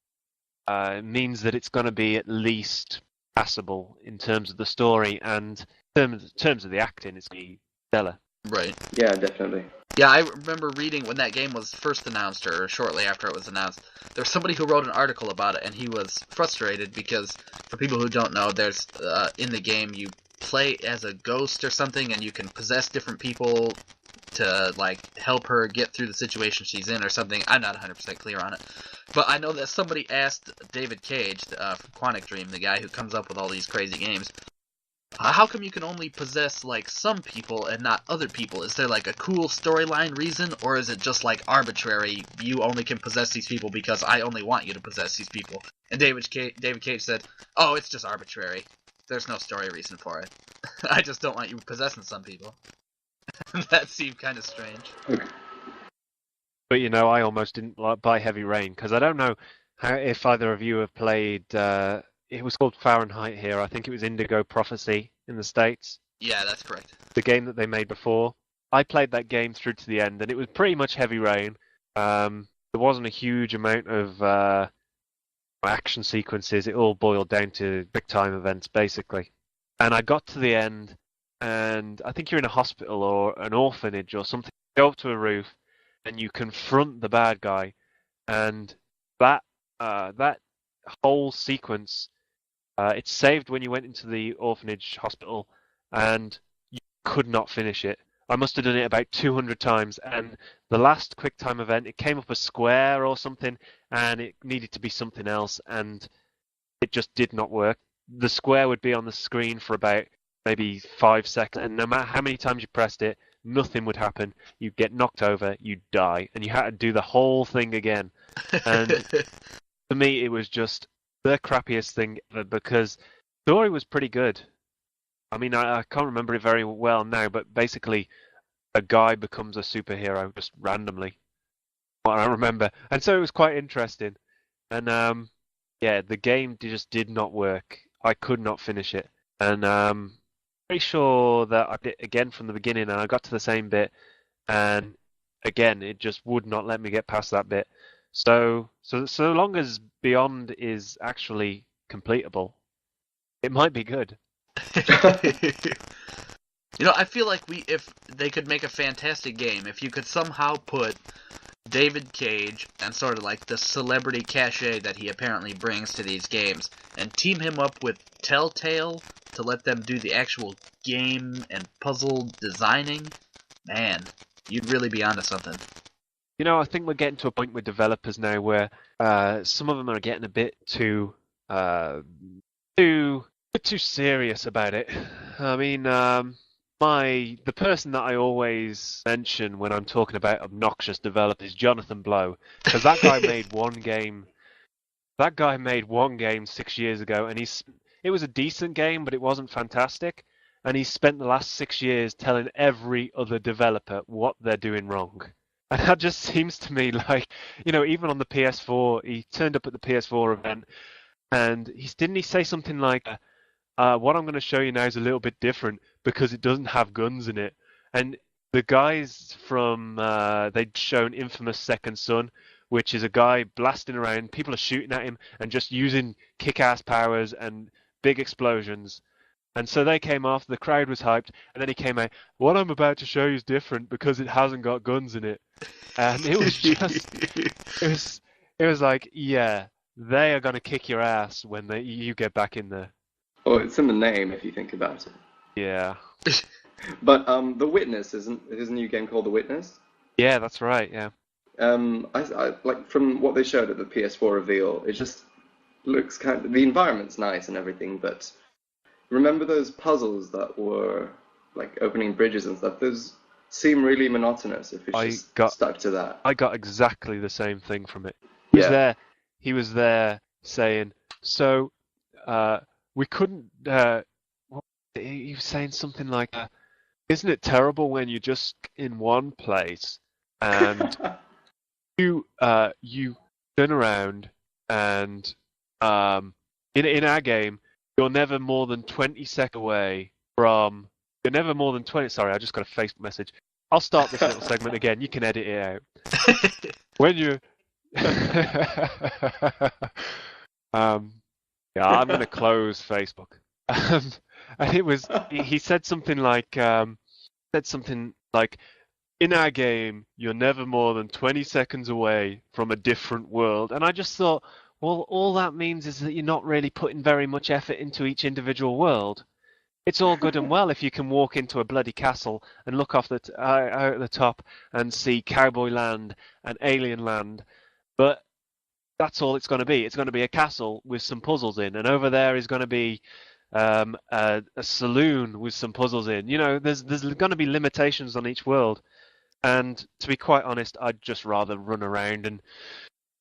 means that it's going to be at least passable in terms of the story, and in terms of the acting, it's going to be stellar. Right. Yeah, definitely. Yeah, I remember reading when that game was first announced, or shortly after it was announced, there was somebody who wrote an article about it, and he was frustrated because, for people who don't know, there's in the game you play as a ghost or something, and you can possess different people to like help her get through the situation she's in or something. I'm not 100% clear on it, but I know that somebody asked David Cage from Quantic Dream, the guy who comes up with all these crazy games, how come you can only possess, like, some people and not other people? Is there, like, a cool storyline reason, or is it just, like, arbitrary? You only can possess these people because I only want you to possess these people. And David Cage said, oh, it's just arbitrary. There's no story reason for it. I just don't want you possessing some people. That seemed kind of strange. But I almost didn't buy Heavy Rain because I don't know if either of you have played. It was called Fahrenheit here. I think it was Indigo Prophecy in the States. Yeah, that's correct. The game that they made before. I played that game through to the end, and it was pretty much Heavy Rain. There wasn't a huge amount of action sequences. It all boiled down to big time events, basically. And I got to the end, and I think you're in a hospital or an orphanage or something. You go up to a roof, and you confront the bad guy, and that whole sequence. It's saved when you went into the orphanage hospital, and you could not finish it. I must have done it about 200 times, and the last quick time event, it came up a square or something, and it needed to be something else, and it just did not work. The square would be on the screen for about maybe 5 seconds, and no matter how many times you pressed it, nothing would happen. You'd get knocked over, you'd die, and you had to do the whole thing again. And for me, it was just the crappiest thing ever because the story was pretty good. I mean, I can't remember it very well now, but basically, a guy becomes a superhero just randomly. What I remember, and so it was quite interesting. And yeah, the game just did not work. I could not finish it, and pretty sure that I did again from the beginning, and I got to the same bit, and again, it just would not let me get past that bit. So long as Beyond is actually completable, it might be good. I feel like if they could make a fantastic game, if you could somehow put David Cage and sort of like the celebrity cachet that he apparently brings to these games, and team him up with Telltale to let them do the actual game and puzzle designing, man, you'd really be onto something. I think we're getting to a point with developers now where some of them are getting a bit too serious about it. I mean, the person that I always mention when I'm talking about obnoxious developers is Jonathan Blow, because that guy made one game. That guy made one game 6 years ago, and it was a decent game, but it wasn't fantastic. And he spent the last 6 years telling every other developer what they're doing wrong. And that just seems to me like, even on the PS4, he turned up at the PS4 event, and didn't he say something like, what I'm going to show you now is a little bit different because it doesn't have guns in it. And the guys from, they'd shown Infamous Second Son, which is a guy blasting around, people are shooting at him and just using kick-ass powers and big explosions. And so they came off, the crowd was hyped, and then he came out, what I'm about to show you is different because it hasn't got guns in it. And it was just, it was like, yeah, they are going to kick your ass when you get back in there. Well, it's in the name if you think about it. Yeah. But The Witness isn't his new game called The Witness? Yeah, that's right, yeah. I like from what they showed at the PS4 reveal, it just looks the environment's nice and everything, but remember those puzzles that were like opening bridges and stuff? Those seem really monotonous if it's stuck to that. I got exactly the same thing from it. He was there saying, so we couldn't he was saying something like, isn't it terrible when you're just in one place and you turn around and in our game, you're never more than 20 seconds away from. You're never more than 20. Sorry, I just got a Facebook message. I'll start this little segment again. You can edit it out. When you. Yeah, I'm going to close Facebook. And it was. He said something like. In our game, you're never more than 20 seconds away from a different world. And I just thought, well, all that means is that you're not really putting very much effort into each individual world. It's all good and well if you can walk into a bloody castle and look off out at the top and see Cowboy Land and Alien Land, but that's all it's going to be. It's going to be a castle with some puzzles in, and over there is going to be a saloon with some puzzles in. You know, there's going to be limitations on each world. And to be quite honest, I'd just rather run around and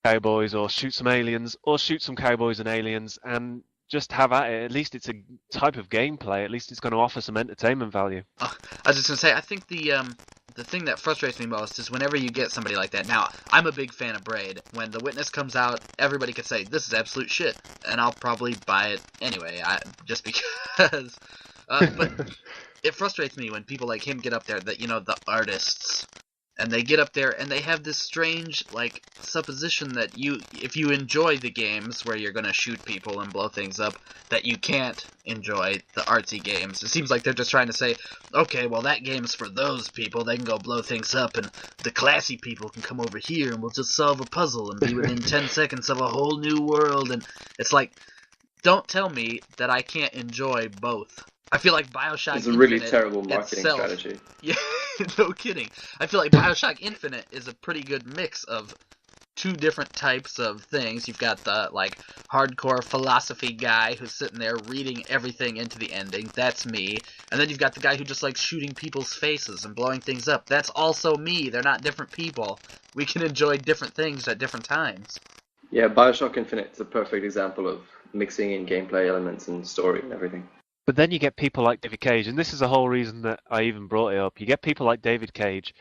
cowboys or shoot some aliens or shoot some cowboys and aliens and just have at it. At least it's a type of gameplay. At least it's going to offer some entertainment value. I was just going to say, I think the thing that frustrates me most is whenever you get somebody like that. Now, I'm a big fan of Braid. When The Witness comes out, everybody can say, this is absolute shit. And I'll probably buy it anyway, just because. But it frustrates me when people like him get up there, that, you know, the artists, and they get up there and they have this strange, like, supposition that if you enjoy the games where you're gonna shoot people and blow things up, that you can't enjoy the artsy games. It seems like they're just trying to say, okay, well, that game's for those people, they can go blow things up, and the classy people can come over here and we'll just solve a puzzle and be within 10 seconds of a whole new world. And it's like, don't tell me that I can't enjoy both. I feel like Bioshock It's a really Infinite terrible marketing itself, strategy. Yeah, no kidding. I feel like Bioshock Infinite is a pretty good mix of two different types of things. You've got the, like, hardcore philosophy guy who's sitting there reading everything into the ending. That's me. And then you've got the guy who just likes shooting people's faces and blowing things up. That's also me. They're not different people. We can enjoy different things at different times. Yeah, Bioshock Infinite is a perfect example of mixing in gameplay elements and story and everything. But then you get people like David Cage, and this is the whole reason that I even brought it up. You get people like David Cage,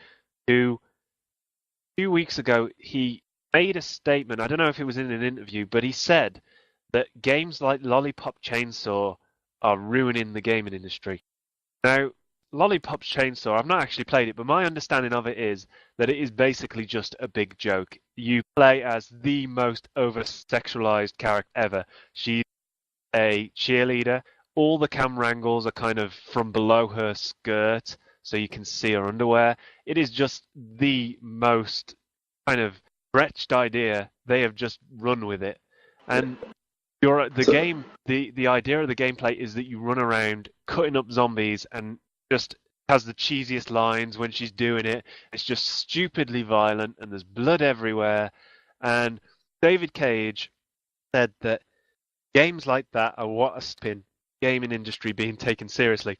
who a few weeks ago, he made a statement. I don't know if it was in an interview, but he said that games like Lollipop Chainsaw are ruining the gaming industry. Now, Lollipop Chainsaw, I've not actually played it, but my understanding of it is that it is basically just a big joke. You play as the most over-sexualized character ever. She's a cheerleader. All the camera angles are kind of from below her skirt, so you can see her underwear. It is just the most kind of stretched idea. They have just run with it. And the idea of the gameplay is that you run around cutting up zombies and just has the cheesiest lines when she's doing it. It's just stupidly violent and there's blood everywhere. And David Cage said that games like that are what a spin gaming industry being taken seriously.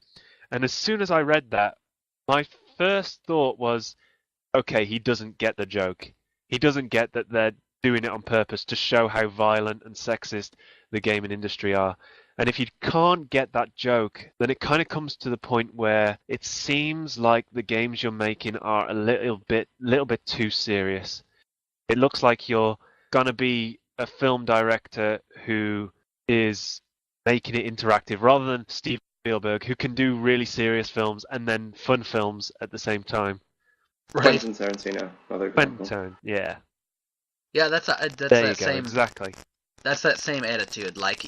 And as soon as I read that, my first thought was, okay, he doesn't get the joke. He doesn't get that they're doing it on purpose to show how violent and sexist the gaming industry are. And if you can't get that joke, then it kind of comes to the point where it seems like the games you're making are a little bit too serious. It looks like you're gonna be a film director who is making it interactive rather than Steven Spielberg, who can do really serious films and then fun films at the same time. Right. Quentin Tarantino, another Quentin example. Tarantino, yeah. Yeah, that's There that you go, same exactly. That's that same attitude. Like,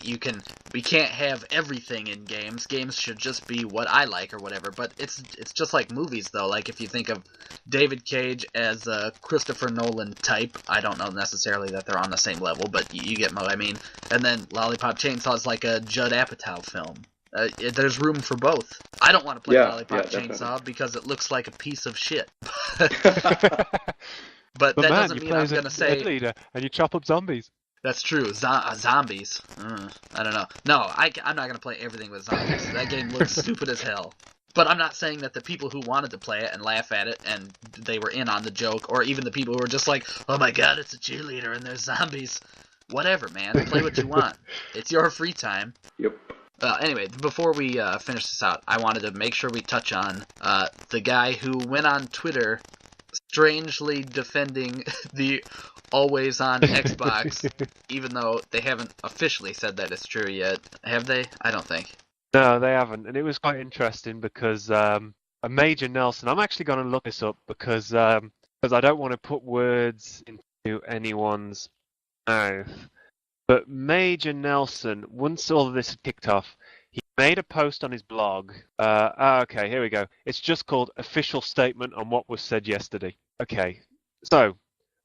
we can't have everything in games. Games should just be what I like or whatever. But it's just like movies, though. Like, if you think of David Cage as a Christopher Nolan type, I don't know necessarily that they're on the same level, but you get what I mean. And then Lollipop Chainsaw is like a Judd Apatow film. There's room for both. I don't want to play Lollipop Chainsaw because it looks like a piece of shit. But that doesn't mean I'm going to say... leader and you chop up zombies. That's true. Zombies. I don't know. No, I'm not going to play everything with zombies. That game looks stupid as hell. But I'm not saying that the people who wanted to play it and laugh at it and they were in on the joke, or even the people who were just like, oh my god, it's a cheerleader and there's zombies. Whatever, man. Play what you want. It's your free time. Yep. Anyway, before we finish this out, I wanted to make sure we touch on the guy who went on Twitter strangely defending the always-on Xbox, even though they haven't officially said that it's true yet. Have they? I don't think. No, they haven't. And it was quite interesting because a Major Nelson, I'm actually going to look this up because I don't want to put words into anyone's mouth. But Major Nelson, once all of this had kicked off, he made a post on his blog. Okay, here we go. It's just called Official Statement on What Was Said Yesterday. Okay, so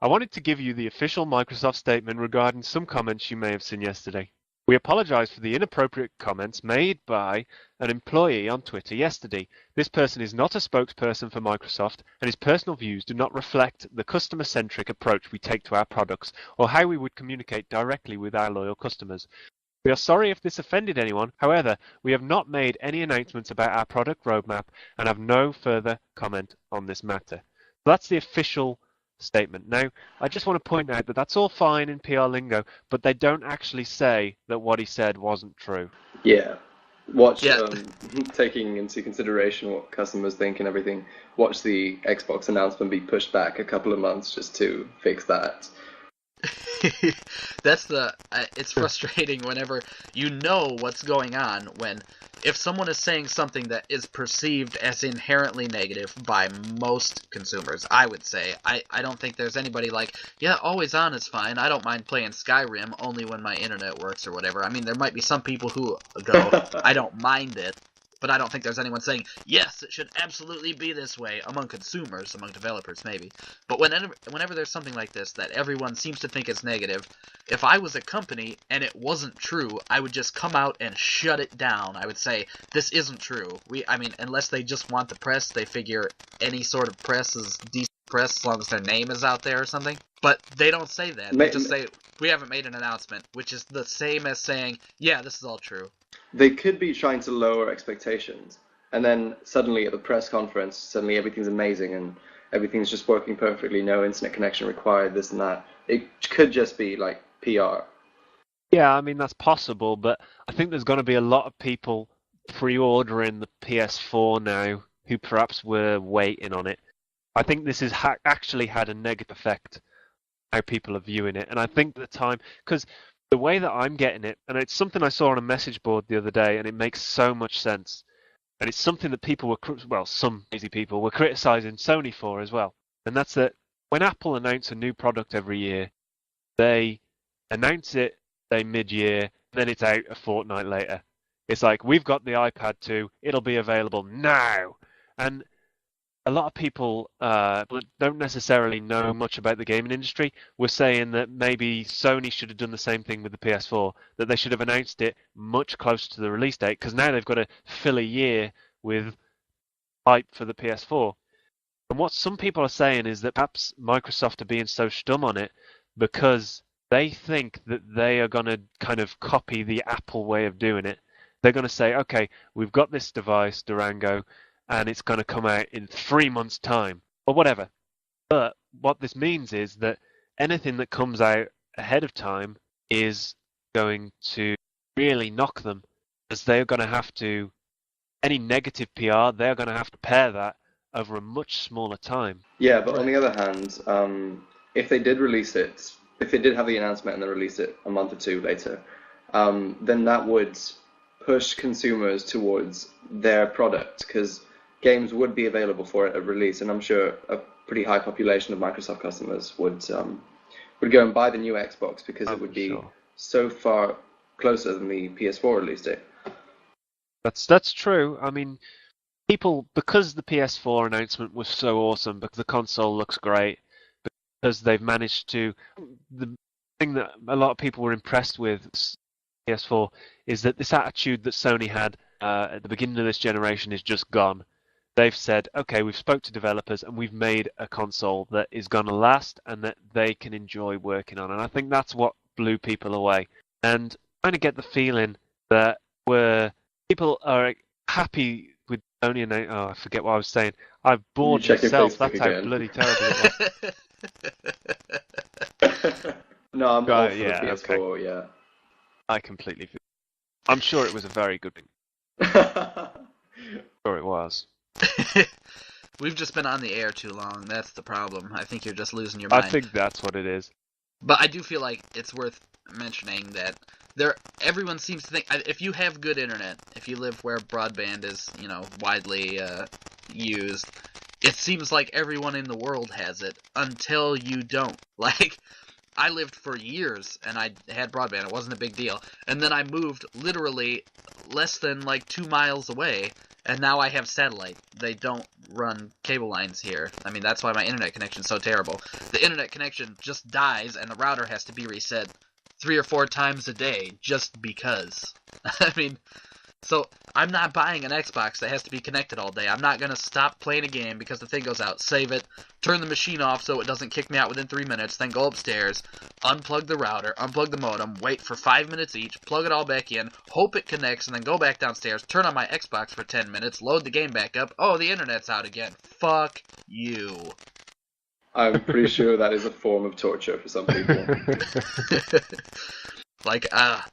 I wanted to give you the official Microsoft statement regarding some comments you may have seen yesterday. We apologize for the inappropriate comments made by an employee on Twitter yesterday. This person is not a spokesperson for Microsoft, and his personal views do not reflect the customer-centric approach we take to our products or how we would communicate directly with our loyal customers. We are sorry if this offended anyone. However, we have not made any announcements about our product roadmap and have no further comment on this matter. So that's the official statement. Now, I just want to point out that that's all fine in PR lingo, but they don't actually say that what he said wasn't true. Yeah. Taking into consideration what customers think and everything, watch the Xbox announcement be pushed back a couple of months just to fix that. It's frustrating whenever you know what's going on if someone is saying something that is perceived as inherently negative by most consumers. I would say I don't think there's anybody like, yeah, always on is fine, I don't mind playing Skyrim only when my internet works or whatever. I mean, there might be some people who go, I don't mind it, but I don't think there's anyone saying, yes, it should absolutely be this way, among consumers, among developers maybe. But whenever there's something like this that everyone seems to think is negative, if I was a company and it wasn't true, I would just come out and shut it down. I would say, this isn't true. Unless they just want the press, they figure any sort of press is decent press as long as their name is out there or something. But they don't say that. They just say, we haven't made an announcement, which is the same as saying, yeah, this is all true. They could be trying to lower expectations, and then suddenly at the press conference, suddenly everything's amazing and everything's just working perfectly, no internet connection required, this and that. It could just be like PR. Yeah, I mean, that's possible, but I think there's going to be a lot of people pre-ordering the PS4 now who perhaps were waiting on it. I think this has actually had a negative effect on how people are viewing it, and I think the time, because the way that I'm getting it, and it's something I saw on a message board the other day, and it makes so much sense. And it's something that some crazy people were criticizing Sony for as well. And that's that when Apple announce a new product every year, they announce it, say mid-year, then it's out a fortnight later. It's like, we've got the iPad 2, it'll be available now. And a lot of people don't necessarily know much about the gaming industry. We're saying that maybe Sony should have done the same thing with the PS4, that they should have announced it much closer to the release date, because now they've got to fill a year with hype for the PS4. And what some people are saying is that perhaps Microsoft are being so stum on it because they think that they are going to kind of copy the Apple way of doing it. They're going to say, okay, we've got this device, Durango, and it's going to come out in 3 months' time, or whatever. But what this means is that anything that comes out ahead of time is going to really knock them, as they're going to have to, any negative PR, they're going to have to pair that over a much smaller time. Yeah, but on the other hand, if they did release it, if they did have the announcement and then release it a month or two later, then that would push consumers towards their product, because games would be available for it at release, and I'm sure a pretty high population of Microsoft customers would go and buy the new Xbox because it would be so far closer than the PS4 release date. That's true. I mean, people, because the PS4 announcement was so awesome, because the console looks great, because they've managed to, the thing that a lot of people were impressed with PS4 is that this attitude that Sony had at the beginning of this generation is just gone. They've said, okay, we've spoke to developers and we've made a console that is going to last and that they can enjoy working on. And I think that's what blew people away. And I kind of get the feeling that people are happy with Sony and I forget what I was saying. I've bored myself. That's how bloody terrible it was. No, I'm all for the PS4, okay. Yeah. I completely feel. I'm sure it was a very good thing. Sure it was. We've just been on the air too long. That's the problem. I think you're just losing your I mind. think that's what it is. But I do feel like it's worth mentioning that everyone seems to think if you have good internet, if you live where broadband is, widely used, it seems like everyone in the world has it until you don't. Like, I lived for years and I had broadband. It wasn't a big deal. And then I moved literally less than 2 miles away, and now I have satellite. They don't run cable lines here. I mean, that's why my internet connection's so terrible. The internet connection just dies and the router has to be reset 3 or 4 times a day just because. I mean, so I'm not buying an Xbox that has to be connected all day. I'm not going to stop playing a game because the thing goes out, save it, turn the machine off so it doesn't kick me out within 3 minutes, then go upstairs, unplug the router, unplug the modem, wait for 5 minutes each, plug it all back in, hope it connects, and then go back downstairs, turn on my Xbox for 10 minutes, load the game back up. Oh, the internet's out again. Fuck you. I'm pretty sure that is a form of torture for some people.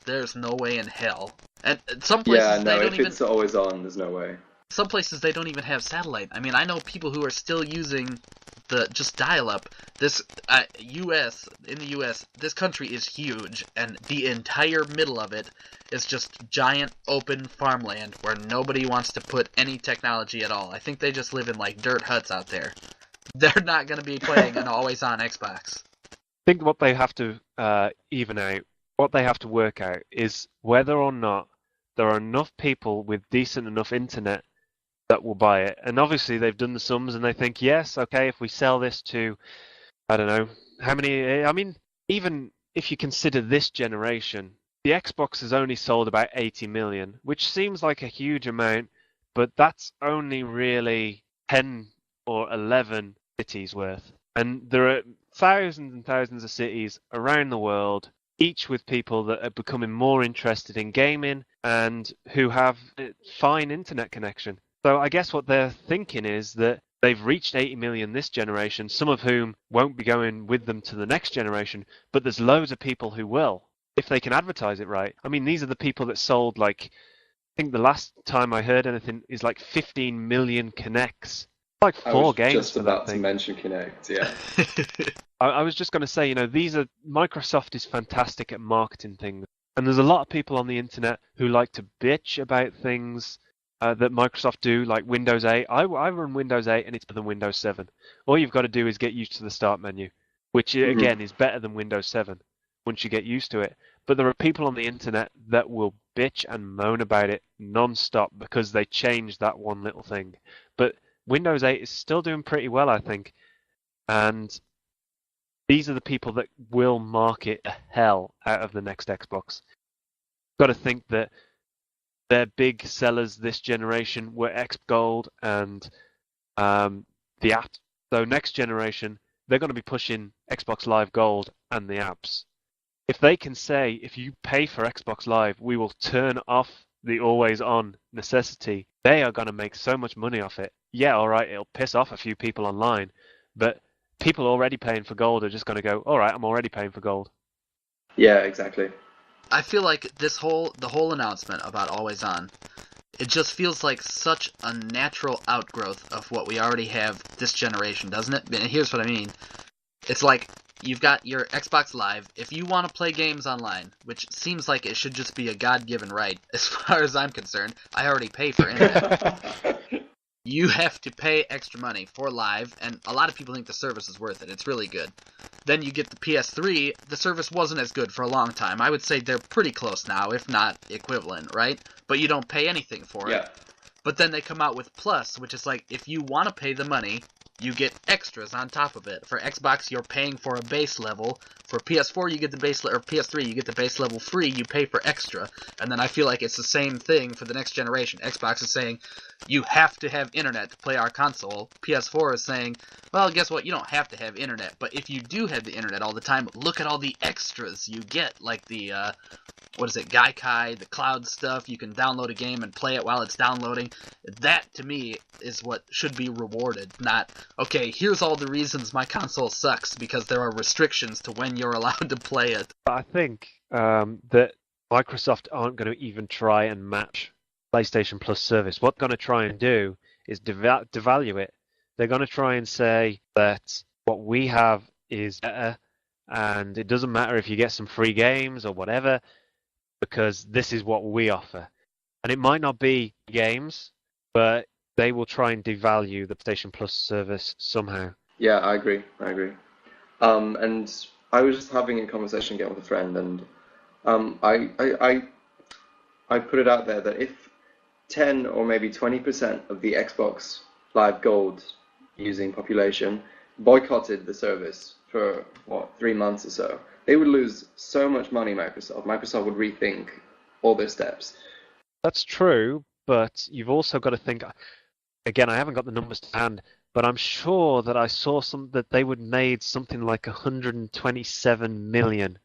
There's no way in hell. And some places they don't if even... it's always on, there's no way. Some places they don't even have satellite. I mean, I know people who are still using just dial-up. This in the U.S., this country is huge, and the entire middle of it is just giant open farmland where nobody wants to put any technology at all. I think they just live in dirt huts out there. They're not going to be playing an always-on Xbox. I think what they have to even out, what they have to work out is whether or not there are enough people with decent enough internet that will buy it. And obviously they've done the sums and they think, yes, okay, if we sell this to, I don't know, how many, I mean, even if you consider this generation, the Xbox has only sold about 80 million, which seems like a huge amount, but that's only really 10 or 11 cities worth. And there are thousands and thousands of cities around the world, each with people that are becoming more interested in gaming and who have a fine internet connection. So I guess what they're thinking is that they've reached 80 million this generation, some of whom won't be going with them to the next generation, but there's loads of people who will, if they can advertise it right. I mean, these are the people that sold, I think the last time I heard anything is 15 million connects. 4 games just for that about thing. to mention Kinect, yeah. I was just going to say, Microsoft is fantastic at marketing things. And there's a lot of people on the internet who like to bitch about things that Microsoft do, like Windows 8. I run Windows 8 and it's better than Windows 7. All you've got to do is get used to the start menu, which again is better than Windows 7 once you get used to it. But there are people on the internet that will bitch and moan about it non-stop because they changed that one little thing. But Windows 8 is still doing pretty well, I think. And these are the people that will market the hell out of the next Xbox. Got to think that their big sellers this generation were X Gold and the apps. So next generation, they're going to be pushing Xbox Live Gold and the apps. If they can say, if you pay for Xbox Live, we will turn off the always-on necessity, they are going to make so much money off it. Yeah, all right, it'll piss off a few people online, but people already paying for gold are just going to go, all right, I'm already paying for gold. Yeah, exactly. I feel like the whole announcement about Always On, it just feels like such a natural outgrowth of what we already have this generation, doesn't it? And here's what I mean. It's like you've got your Xbox Live. If you want to play games online, which seems like it should just be a God-given right, as far as I'm concerned, I already pay for internet. You have to pay extra money for Live, and a lot of people think the service is worth it. It's really good. Then you get the PS3. The service wasn't as good for a long time. I would say they're pretty close now, if not equivalent, right? But you don't pay anything for it. But then they come out with Plus, which is like, if you want to pay the money, you get extras on top of it. For Xbox, you're paying for a base level. For PS4, you get the base or PS3, you get the base level free. You pay for extra. And then I feel like it's the same thing for the next generation. Xbox is saying, you have to have internet to play our console. PS4 is saying, well, guess what? You don't have to have internet. But if you do have the internet all the time, look at all the extras you get. Like the, Gaikai, the cloud stuff. You can download a game and play it while it's downloading. That, to me, is what should be rewarded. Not, okay, here's all the reasons my console sucks because there are restrictions to when you're allowed to play it. I think that Microsoft aren't going to even try and match PlayStation Plus service. What they're going to try and do is devalue it. They're going to try and say that what we have is better, and it doesn't matter if you get some free games or whatever, because this is what we offer. And it might not be games, but they will try and devalue the PlayStation Plus service somehow. Yeah, I agree. And I was just having a conversation again with a friend, and I put it out there that if 10 or maybe 20% of the Xbox Live Gold using population boycotted the service for 3 months or so, they would lose so much money. Microsoft would rethink all their steps. That's true, but you've also got to think. Again, I haven't got the numbers to hand, but I'm sure that I saw that they would made something like 127 million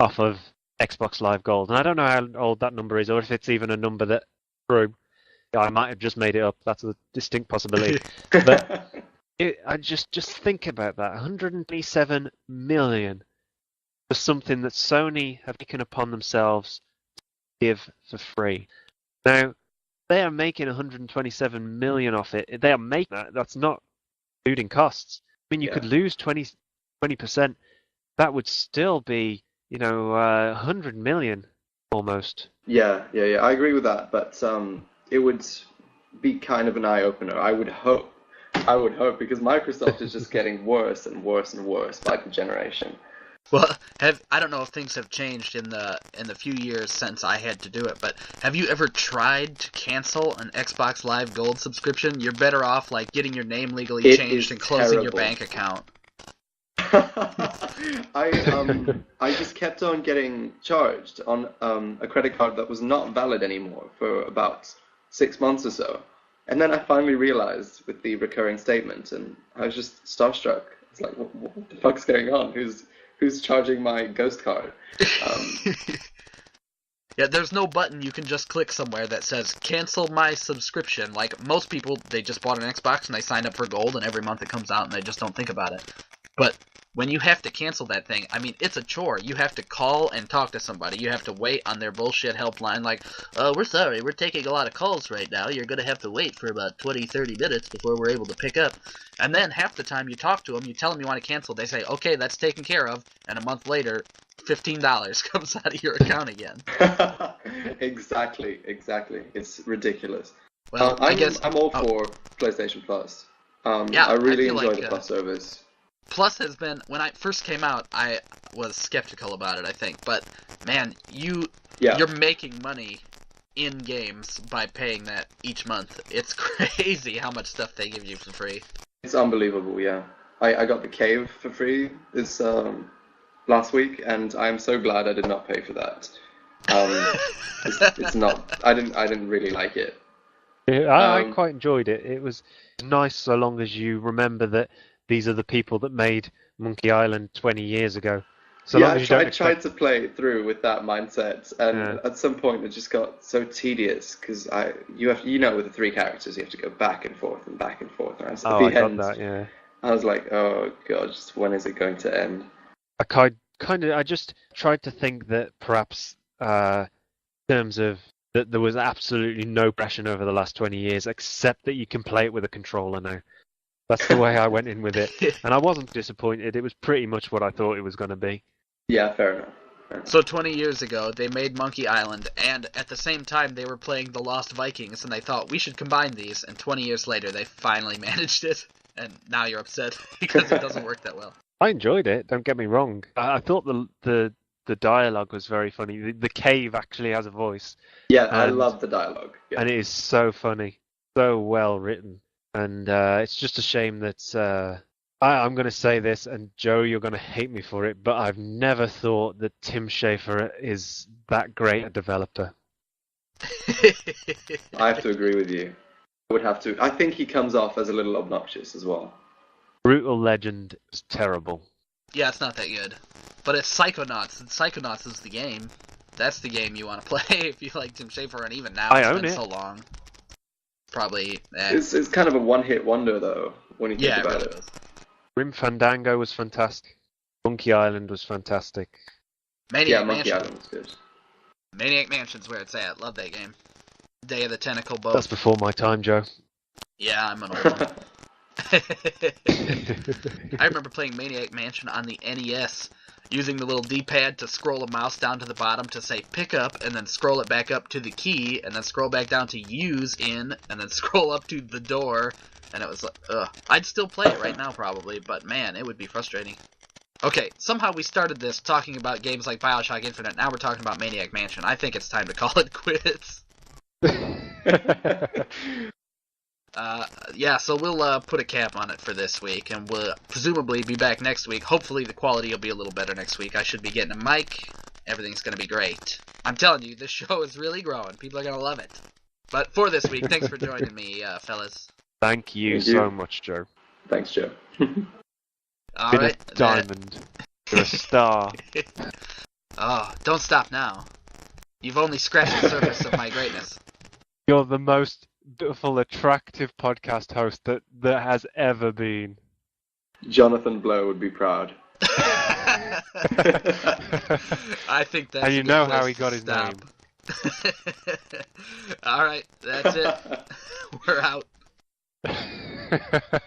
off of Xbox Live Gold, and I don't know how old that number is, or if it's even a number that true. I might have just made it up. That's a distinct possibility. But I just think about that: 127 million for something that Sony have taken upon themselves to give for free. Now, they are making 127 million off it. They are making that. That's not including costs. I mean, you could lose 20%. That would still be, 100 million almost. Yeah. I agree with that, but it would be kind of an eye opener. I would hope, because Microsoft is just getting worse and worse and worse by the generation. Well, I don't know if things have changed in the few years since I had to do it, but have you ever tried to cancel an Xbox Live Gold subscription? You're better off getting your name legally changed and closing your bank account. I just kept on getting charged on a credit card that was not valid anymore for about 6 months or so, and then I finally realized with the recurring statement, and I was just starstruck. It's like, what the fuck's going on? Who's charging my ghost card? Yeah, there's no button you can just click somewhere that says cancel my subscription. Like most people, they just bought an Xbox and they signed up for Gold, and every month it comes out and they just don't think about it. But when you have to cancel that thing, I mean, it's a chore. You have to call and talk to somebody. You have to wait on their bullshit helpline like, oh, we're sorry, we're taking a lot of calls right now. You're going to have to wait for about 20, 30 minutes before we're able to pick up. And then half the time you talk to them, you tell them you want to cancel, they say, okay, that's taken care of. And a month later, $15 comes out of your account again. Exactly. It's ridiculous. Well, I guess I'm all for PlayStation Plus. Yeah, I really feel enjoy like, the Plus service. Plus has been, when I first came out, I was skeptical about it, I think. But, man, you're making money in games by paying that each month. It's crazy how much stuff they give you for free. It's unbelievable, yeah. I got the Cave for free this last week, and I'm so glad I did not pay for that. It's not. I didn't really like it. I quite enjoyed it. It was nice so long as you remember that these are the people that made Monkey Island 20 years ago. So long as I tried to play it through with that mindset, and at some point it just got so tedious because with the 3 characters you have to go back and forth and back and forth. And I got that, yeah. I was like, oh god, just when is it going to end? I just tried to think that perhaps in terms of that there was absolutely no progression over the last 20 years, except that you can play it with a controller now. That's the way I went in with it, and I wasn't disappointed. It was pretty much what I thought it was going to be. Yeah, fair enough. So 20 years ago, they made Monkey Island, and at the same time they were playing The Lost Vikings, and they thought, we should combine these, and 20 years later they finally managed it, and now you're upset because it doesn't work that well. I enjoyed it, don't get me wrong. I thought the dialogue was very funny. The cave actually has a voice. Yeah, I love the dialogue. Yeah. And it is so funny, so well written. And it's just a shame that I'm going to say this, and Joe, you're going to hate me for it, but I've never thought that Tim Schafer is that great a developer. I have to agree with you. I would have to. I think he comes off as a little obnoxious as well. Brutal Legend is terrible. Yeah, it's not that good. But it's Psychonauts, and Psychonauts is the game. That's the game you want to play if you like Tim Schafer, and even now it's been so long. Probably. It's kind of a one-hit wonder, though, when you think about it. Grim Fandango was fantastic. Monkey Island was fantastic. Maniac Monkey Mansion. Island was good. Maniac Mansion's where it's at. Love that game. Day of the Tentacle both. That's before my time, Joe. Yeah, I'm an old one. I remember playing Maniac Mansion on the NES, using the little D-pad to scroll a mouse down to the bottom to say pick up, and then scroll it back up to the key, and then scroll back down to use in, and then scroll up to the door, and it was like, ugh. I'd still play it right now probably, but man, it would be frustrating. Okay, somehow we started this talking about games like Bioshock Infinite, now we're talking about Maniac Mansion. I think it's time to call it quits. Yeah, so we'll put a cap on it for this week, and we'll presumably be back next week. Hopefully the quality will be a little better next week. I should be getting a mic. Everything's going to be great. I'm telling you, this show is really growing. People are going to love it. But for this week, thanks for joining me, fellas. Thank you so much, Joe. Thanks, Joe. All Been right. a diamond. You're a star. Oh, don't stop now. You've only scratched the surface of my greatness. You're the most beautiful, attractive podcast host that has ever been. Jonathan Blow would be proud. I think that's and you a good know place how he to got his stop. name. All right, that's it. We're out.